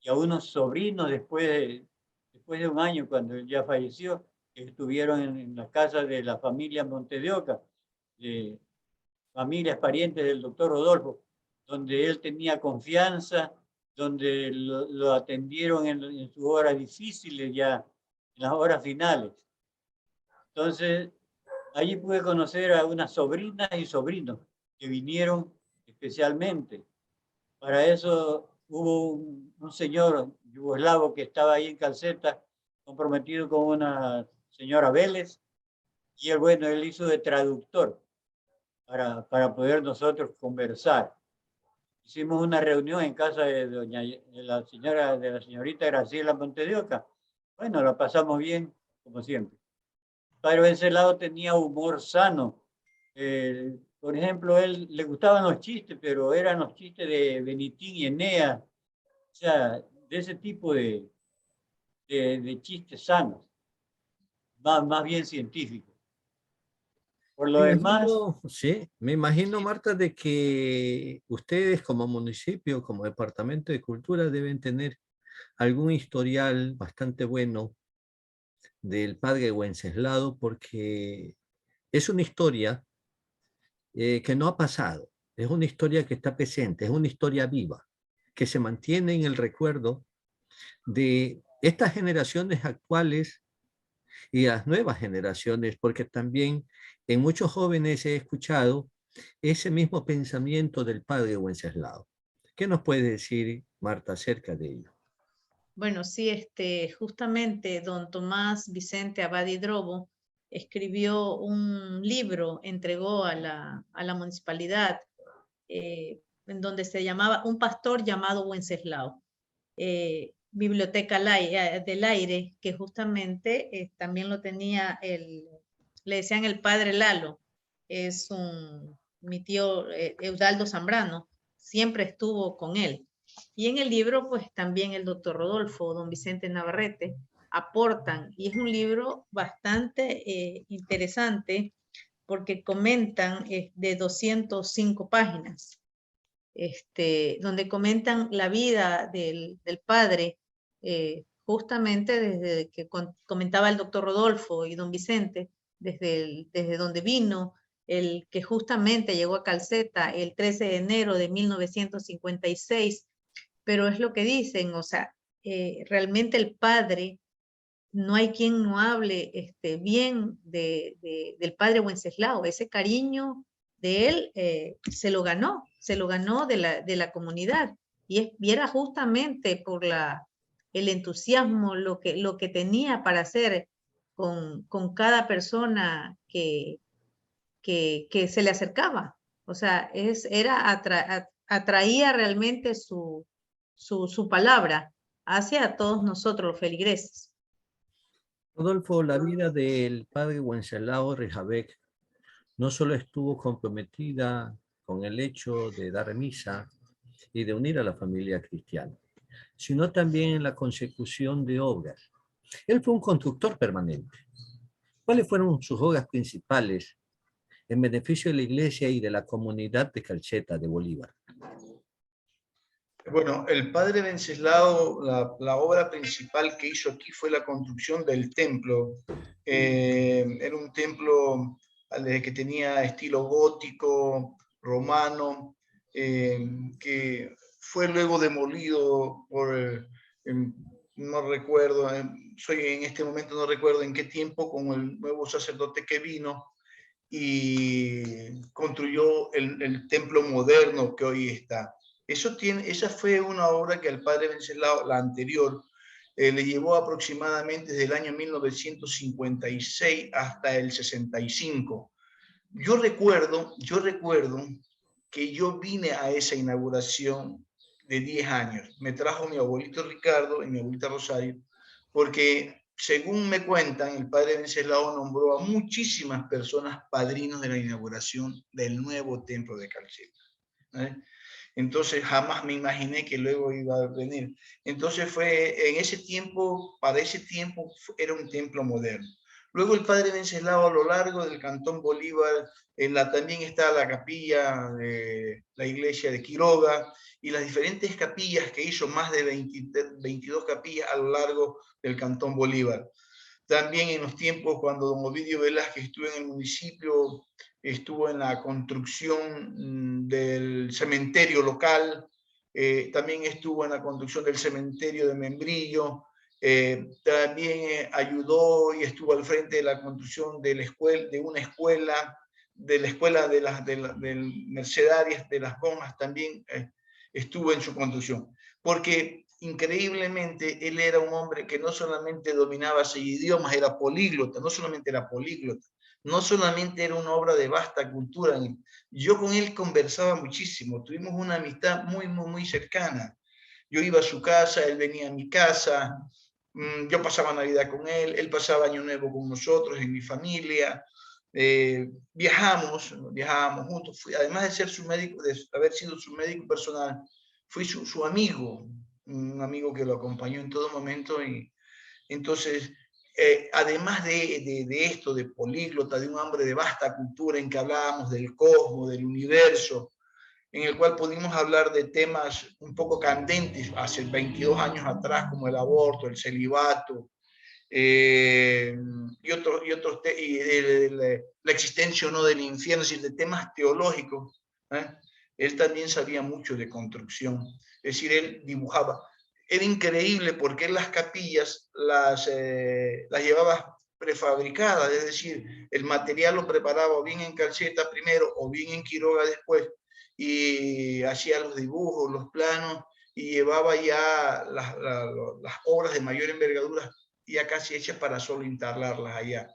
y a unos sobrinos después de un año, cuando él ya falleció, que estuvieron en la casa de la familia Montes de Oca, de familias parientes del doctor Rodolfo, donde él tenía confianza, donde lo atendieron en sus horas difíciles, ya en las horas finales. Entonces, Allí pude conocer a unas sobrinas y sobrinos que vinieron especialmente. Para eso hubo un señor yugoslavo que estaba ahí en Calceta, comprometido con una señora Vélez, y él, bueno, él hizo de traductor para poder nosotros conversar. Hicimos una reunión en casa de la señorita Graciela Montedioca. Bueno, la pasamos bien, como siempre. Padre Vencelado tenía humor sano. Por ejemplo, él le gustaban los chistes, pero eran los chistes de Benitín y Enea, o sea, de ese tipo de chistes sanos, más bien científicos. Por lo Me demás, imagino, sí, me imagino, Marta, de que ustedes como municipio, como departamento de cultura, deben tener algún historial bastante bueno del padre Wenceslao, porque es una historia que no ha pasado, es una historia que está presente, es una historia viva, que se mantiene en el recuerdo de estas generaciones actuales y las nuevas generaciones, porque también en muchos jóvenes he escuchado ese mismo pensamiento del padre Wenceslao. ¿Qué nos puede decir, Marta, acerca de ello? Bueno, sí, justamente don Tomás Vicente Abad y Drobo escribió un libro, entregó a la municipalidad, en donde se llamaba Un pastor llamado Wenceslao. Biblioteca del Aire, que justamente también lo tenía le decían el padre Lalo, es mi tío Eudaldo Zambrano, siempre estuvo con él. Y en el libro, pues también el doctor Rodolfo, don Vicente Navarrete, aportan, y es un libro bastante interesante porque comentan de 205 páginas, donde comentan la vida del padre, justamente desde que comentaba el doctor Rodolfo y don Vicente, desde donde vino, el que justamente llegó a Calceta el 13 de enero de 1956, pero es lo que dicen, o sea, realmente el padre, no hay quien no hable bien del padre Wenceslao, ese cariño de él se lo ganó de la comunidad, y era justamente por el entusiasmo, lo que tenía para hacer con cada persona que se le acercaba. O sea, atraía realmente su palabra hacia todos nosotros los feligreses. Rodolfo, la vida del padre Wenceslao Rejabec no solo estuvo comprometida con el hecho de dar misa y de unir a la familia cristiana, sino también en la consecución de obras. Él fue un constructor permanente. ¿Cuáles fueron sus obras principales en beneficio de la iglesia y de la comunidad de Calceta de Bolívar? Bueno, el padre Venceslao, la obra principal que hizo aquí fue la construcción del templo. Era un templo que tenía estilo gótico, romano, que fue luego demolido por, no recuerdo, en este momento no recuerdo en qué tiempo, con el nuevo sacerdote que vino y construyó el templo moderno que hoy está. Esa fue una obra que al padre Venceslao, la anterior, le llevó aproximadamente desde el año 1956 hasta el 65. Yo recuerdo que yo vine a esa inauguración de 10 años. Me trajo mi abuelito Ricardo y mi abuelita Rosario, porque según me cuentan, el padre Venceslao nombró a muchísimas personas padrinos de la inauguración del nuevo templo de Calceta. Entonces jamás me imaginé que luego iba a venir. Entonces fue en ese tiempo, para ese tiempo era un templo moderno. Luego el padre Venceslao a lo largo del Cantón Bolívar, también está la capilla de la iglesia de Quiroga y las diferentes capillas que hizo, más de 22 capillas a lo largo del Cantón Bolívar. También en los tiempos cuando don Ovidio Velázquez estuvo en el municipio, estuvo en la construcción del cementerio local, también estuvo en la construcción del cementerio de Membrillo, También ayudó y estuvo al frente de la construcción de la escuela, del Mercedarias de Las Gomas, también estuvo en su construcción. Porque increíblemente él era un hombre que no solamente dominaba 6 idiomas, era políglota, no solamente era políglota, no solamente era una obra de vasta cultura. Yo con él conversaba muchísimo, tuvimos una amistad muy, muy, muy cercana. Yo iba a su casa, él venía a mi casa, yo pasaba Navidad con él pasaba Año Nuevo con nosotros, en mi familia. Viajábamos juntos. Además de ser su médico, de haber sido su médico personal, fui su amigo, un amigo que lo acompañó en todo momento. Y entonces, además de esto, de políglota, de un hombre de vasta cultura en que hablábamos del cosmos, del universo, en el cual pudimos hablar de temas un poco candentes hace 22 años atrás, como el aborto, el celibato, y la existencia o no del infierno, es decir, de temas teológicos. Él también sabía mucho de construcción, es decir, él dibujaba. Era increíble porque él las capillas las llevaba prefabricadas, es decir, el material lo preparaba o bien en Calceta primero o bien en Quiroga después, y hacía los dibujos, los planos, y llevaba ya las obras de mayor envergadura ya casi hechas para solo instalarlas allá.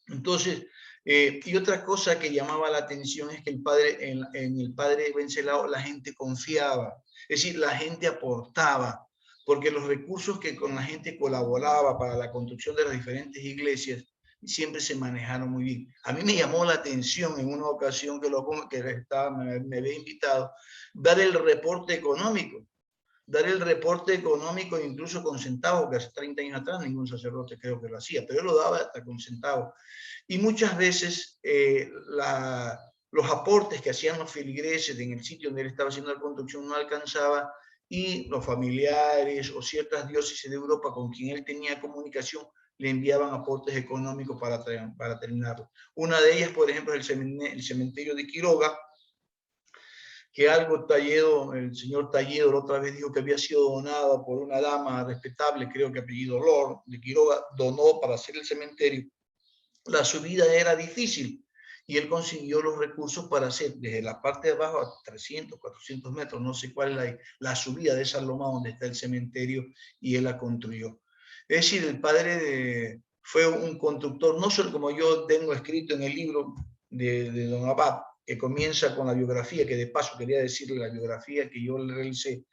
Entonces, y otra cosa que llamaba la atención es que en el padre Wenceslao la gente confiaba, es decir, la gente aportaba, porque los recursos que con la gente colaboraba para la construcción de las diferentes iglesias siempre se manejaron muy bien. A mí me llamó la atención en una ocasión que me había invitado, dar el reporte económico incluso con centavos, que hace 30 años atrás ningún sacerdote creo que lo hacía, pero él lo daba hasta con centavos. Y muchas veces los aportes que hacían los feligreses en el sitio donde él estaba haciendo la construcción no alcanzaba, y los familiares o ciertas diócesis de Europa con quien él tenía comunicación le enviaban aportes económicos para terminarlo. Una de ellas, por ejemplo, es el cementerio de Quiroga, que algo Talledo, el señor Talledo la otra vez dijo que había sido donado por una dama respetable, creo que apellido Lord, de Quiroga, donó para hacer el cementerio. La subida era difícil y él consiguió los recursos para hacer desde la parte de abajo a 300, 400 metros, no sé cuál es la subida de esa loma donde está el cementerio, y él la construyó. Es decir, el padre fue un constructor, no solo como yo tengo escrito en el libro de don Abad, que comienza con la biografía, que de paso quería decirle la biografía que yo le realicé,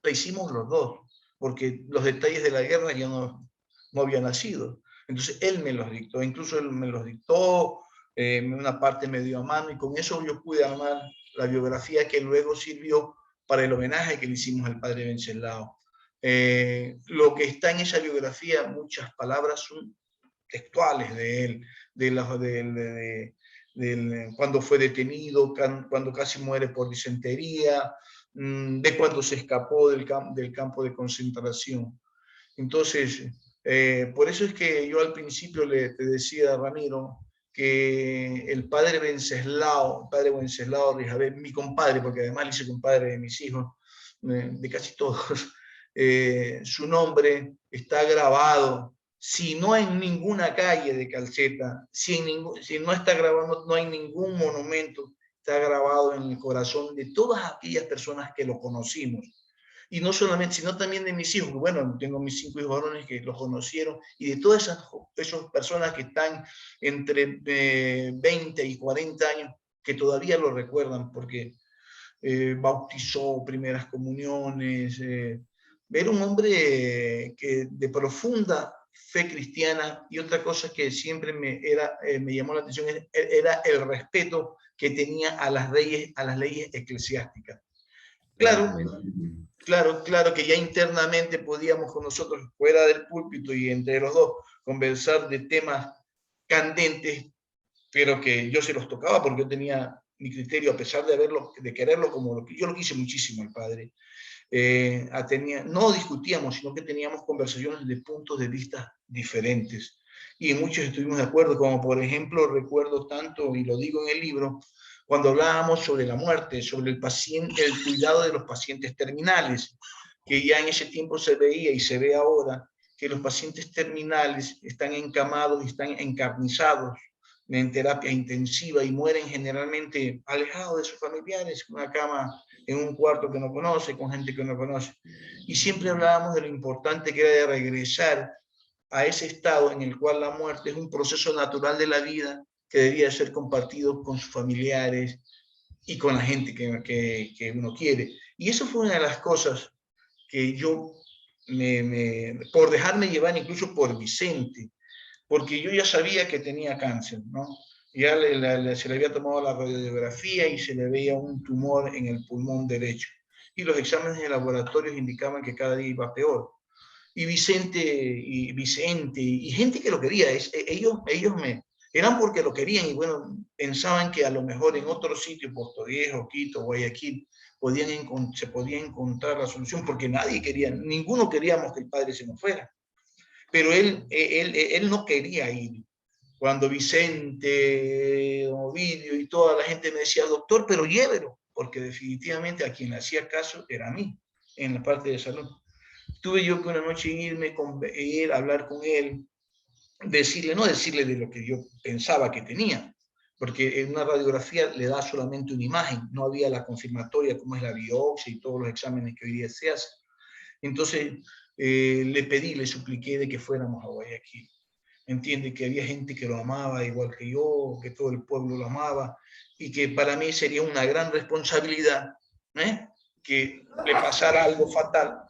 la hicimos los dos, porque los detalles de la guerra yo no había nacido. Entonces él me los dictó, incluso él me los dictó, una parte me dio a mano, y con eso yo pude armar la biografía que luego sirvió para el homenaje que le hicimos al padre Wenceslao. Lo que está en esa biografía, muchas palabras son textuales de él, cuando fue detenido, cuando casi muere por disentería, de cuando se escapó del campo de concentración. Entonces, por eso es que yo al principio te decía, Ramiro, que el padre Wenceslao Rijabé, mi compadre, porque además le hice compadre de mis hijos, de casi todos, su nombre está grabado, si no en ninguna calle de Calceta, si no está grabado, no hay ningún monumento, está grabado en el corazón de todas aquellas personas que lo conocimos. Y no solamente, sino también de mis hijos, que bueno, tengo mis 5 hijos varones que los conocieron, y de todas esas personas que están entre 20 y 40 años, que todavía lo recuerdan, porque bautizó, primeras comuniones, era un hombre que de profunda fe cristiana, y otra cosa que siempre me llamó la atención era el respeto que tenía a las leyes eclesiásticas. Claro que ya internamente podíamos con nosotros, fuera del púlpito y entre los dos, conversar de temas candentes, pero que yo se los tocaba porque yo tenía mi criterio, a pesar de quererlo como lo que yo lo quise muchísimo al padre. No discutíamos, sino que teníamos conversaciones de puntos de vista diferentes, y muchos estuvimos de acuerdo, como por ejemplo recuerdo tanto, y lo digo en el libro, cuando hablábamos sobre la muerte, sobre el cuidado de los pacientes terminales. que ya en ese tiempo se veía y se ve ahora, que los pacientes terminales están encamados y están encarnizados en terapia intensiva y mueren generalmente alejados de sus familiares, en una cama, en un cuarto que no conoce, con gente que no conoce. Y siempre hablábamos de lo importante que era de regresar a ese estado en el cual la muerte es un proceso natural de la vida que debía ser compartido con sus familiares y con la gente que uno quiere. Y eso fue una de las cosas que yo, por dejarme llevar incluso por Vicente, porque yo ya sabía que tenía cáncer, ¿no? Ya se le había tomado la radiografía y se le veía un tumor en el pulmón derecho. Y los exámenes de laboratorios indicaban que cada día iba peor. Y Vicente y gente que lo quería, ellos eran porque lo querían y bueno, pensaban que a lo mejor en otro sitio, Puerto Viejo, Quito, Guayaquil, se podía encontrar la solución, porque nadie quería, ninguno queríamos que el padre se nos fuera. Pero él no quería ir. Cuando Vicente, Ovidio y toda la gente me decía, doctor, pero llévelo, porque definitivamente a quien le hacía caso era a mí, en la parte de salud. Tuve yo que una noche irme con él, hablar con él, no decirle de lo que yo pensaba que tenía, porque en una radiografía le da solamente una imagen, no había la confirmatoria como es la biopsia y todos los exámenes que hoy día se hacen. Entonces le supliqué de que fuéramos a Guayaquil. Entiende que había gente que lo amaba igual que yo, que todo el pueblo lo amaba, y que para mí sería una gran responsabilidad que le pasara algo fatal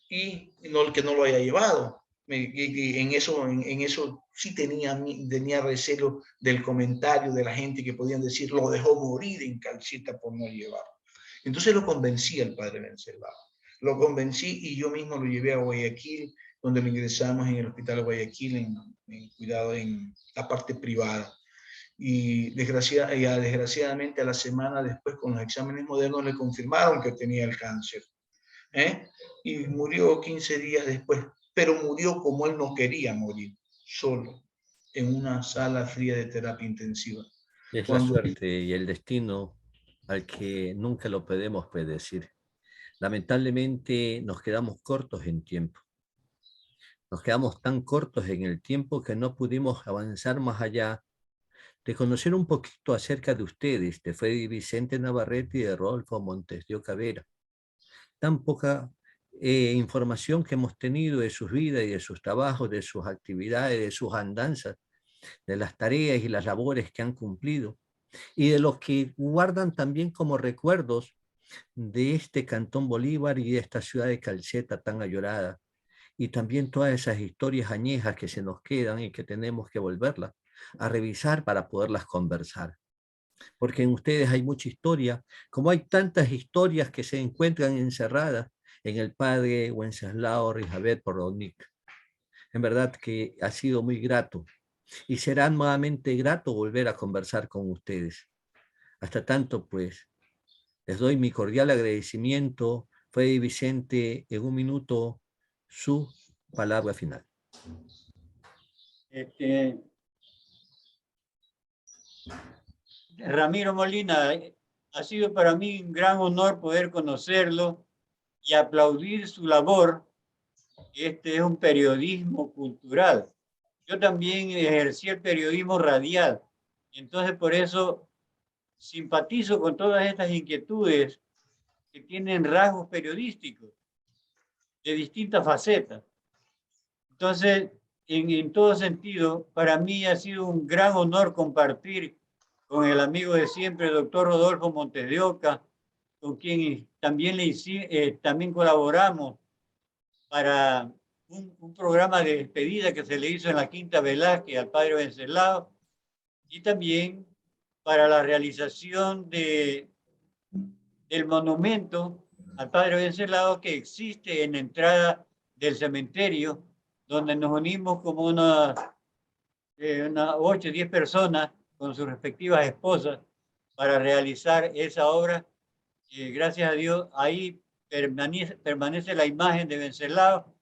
y que no lo haya llevado. En eso sí tenía recelo del comentario de la gente que podían decir, lo dejó morir en Calcita por no llevarlo. Entonces lo convencí al padre Venceslao. Lo convencí y yo mismo lo llevé a Guayaquil, donde lo ingresamos en el hospital de Guayaquil, en cuidado en la parte privada. Y desgraciadamente a la semana después, con los exámenes modernos, le confirmaron que tenía el cáncer. Y murió 15 días después, pero murió como él no quería morir, solo, en una sala fría de terapia intensiva. Es la suerte y el destino al que nunca lo podemos predecir. Lamentablemente nos quedamos cortos en tiempo. Nos quedamos tan cortos en el tiempo que no pudimos avanzar más allá de conocer un poquito acerca de ustedes, de Freddy Vicente Navarrete y de Rodolfo Montes de Oca Vera. Tan poca información que hemos tenido de sus vidas y de sus trabajos, de sus actividades, de sus andanzas, de las tareas y las labores que han cumplido, y de los que guardan también como recuerdos de este Cantón Bolívar y de esta ciudad de Calceta tan añorada, y también todas esas historias añejas que se nos quedan y que tenemos que volverlas a revisar para poderlas conversar. Porque en ustedes hay mucha historia, como hay tantas historias que se encuentran encerradas en el padre Wenceslao Rijabet Poronic. En verdad que ha sido muy grato y será nuevamente grato volver a conversar con ustedes. Hasta tanto, pues, les doy mi cordial agradecimiento. Freddy Vicente, en un minuto, su palabra final. Ramiro Molina, ha sido para mí un gran honor poder conocerlo y aplaudir su labor. Este es un periodismo cultural. Yo también ejercí el periodismo radial. Entonces, por eso simpatizo con todas estas inquietudes que tienen rasgos periodísticos de distintas facetas. Entonces, en todo sentido, para mí ha sido un gran honor compartir con el amigo de siempre, el doctor Rodolfo Montes de Oca, con quien también, también colaboramos para un programa de despedida que se le hizo en la Quinta Velázquez al padre Venceslao, y también para la realización del monumento al padre Venceslao que existe en la entrada del cementerio, donde nos unimos como unas 8 o 10 personas con sus respectivas esposas para realizar esa obra. Gracias a Dios, ahí permanece la imagen de Venceslao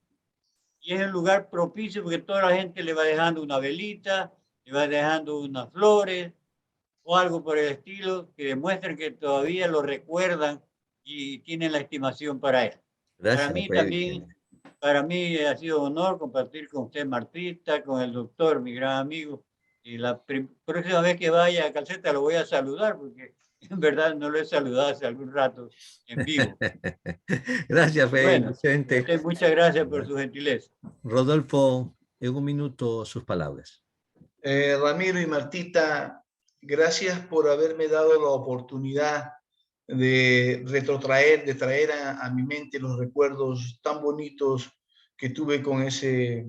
y es el lugar propicio porque toda la gente le va dejando una velita, le va dejando unas flores o algo por el estilo que demuestren que todavía lo recuerdan y tienen la estimación para él. Gracias. Para mí ha sido un honor compartir con usted, Martita, con el doctor, mi gran amigo. Y la próxima vez que vaya a Calceta lo voy a saludar, porque en verdad no lo he saludado hace algún rato en vivo. Gracias, Bueno, Vicente. muchas gracias por su gentileza. Rodolfo, en un minuto sus palabras. Ramiro y Martita, gracias por haberme dado la oportunidad de retrotraer, de traer a mi mente los recuerdos tan bonitos que tuve con ese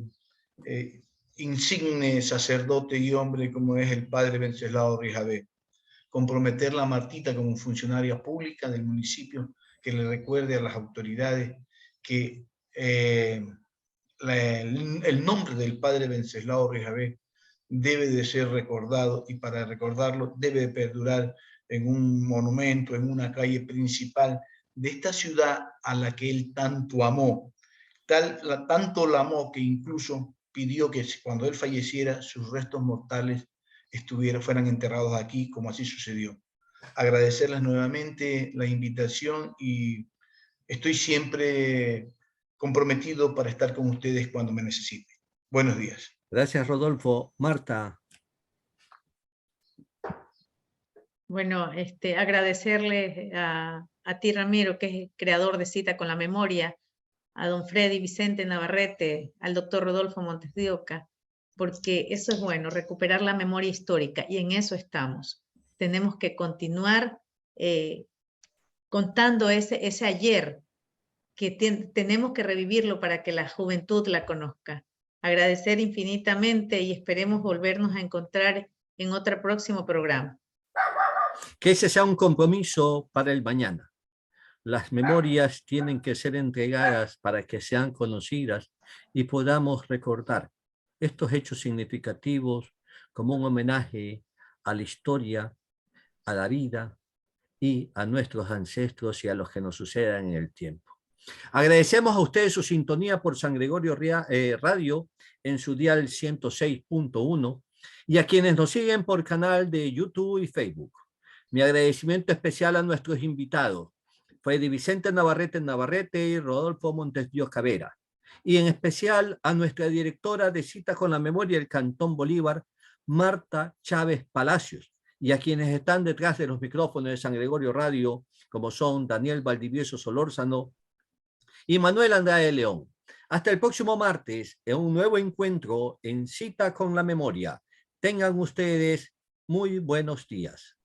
insigne sacerdote y hombre como es el padre Wenceslao Rijabé. Comprometerla a Martita como funcionaria pública del municipio, que le recuerde a las autoridades que el nombre del padre Wenceslao Rijabé debe de ser recordado, y para recordarlo debe de perdurar en un monumento, en una calle principal de esta ciudad a la que él tanto amó. Tanto la amó que incluso pidió que cuando él falleciera sus restos mortales fueran enterrados aquí, como así sucedió. Agradecerles nuevamente la invitación y estoy siempre comprometido para estar con ustedes cuando me necesiten. Buenos días. Gracias, Rodolfo. Marta. Bueno, agradecerle a ti, Ramiro, que es el creador de Cita con la Memoria, a don Freddy Vicente Navarrete, al doctor Rodolfo Montes de Oca, porque eso es bueno, recuperar la memoria histórica, y en eso estamos. Tenemos que continuar contando ese ayer, que tenemos que revivirlo para que la juventud la conozca. Agradecer infinitamente y esperemos volvernos a encontrar en otro próximo programa. Que ese sea un compromiso para el mañana. Las memorias tienen que ser entregadas para que sean conocidas y podamos recordar estos hechos significativos como un homenaje a la historia, a la vida y a nuestros ancestros y a los que nos sucedan en el tiempo. Agradecemos a ustedes su sintonía por San Gregorio Radio en su dial 106.1 y a quienes nos siguen por canal de YouTube y Facebook. Mi agradecimiento especial a nuestros invitados, Freddy Vicente Navarrete y Rodolfo Montes de Oca. Y en especial a nuestra directora de Cita con la Memoria del Cantón Bolívar, Marta Chávez Palacios, y a quienes están detrás de los micrófonos de San Gregorio Radio, como son Daniel Valdivieso Solórzano y Manuel Andrade León. Hasta el próximo martes, en un nuevo encuentro en Cita con la Memoria. Tengan ustedes muy buenos días.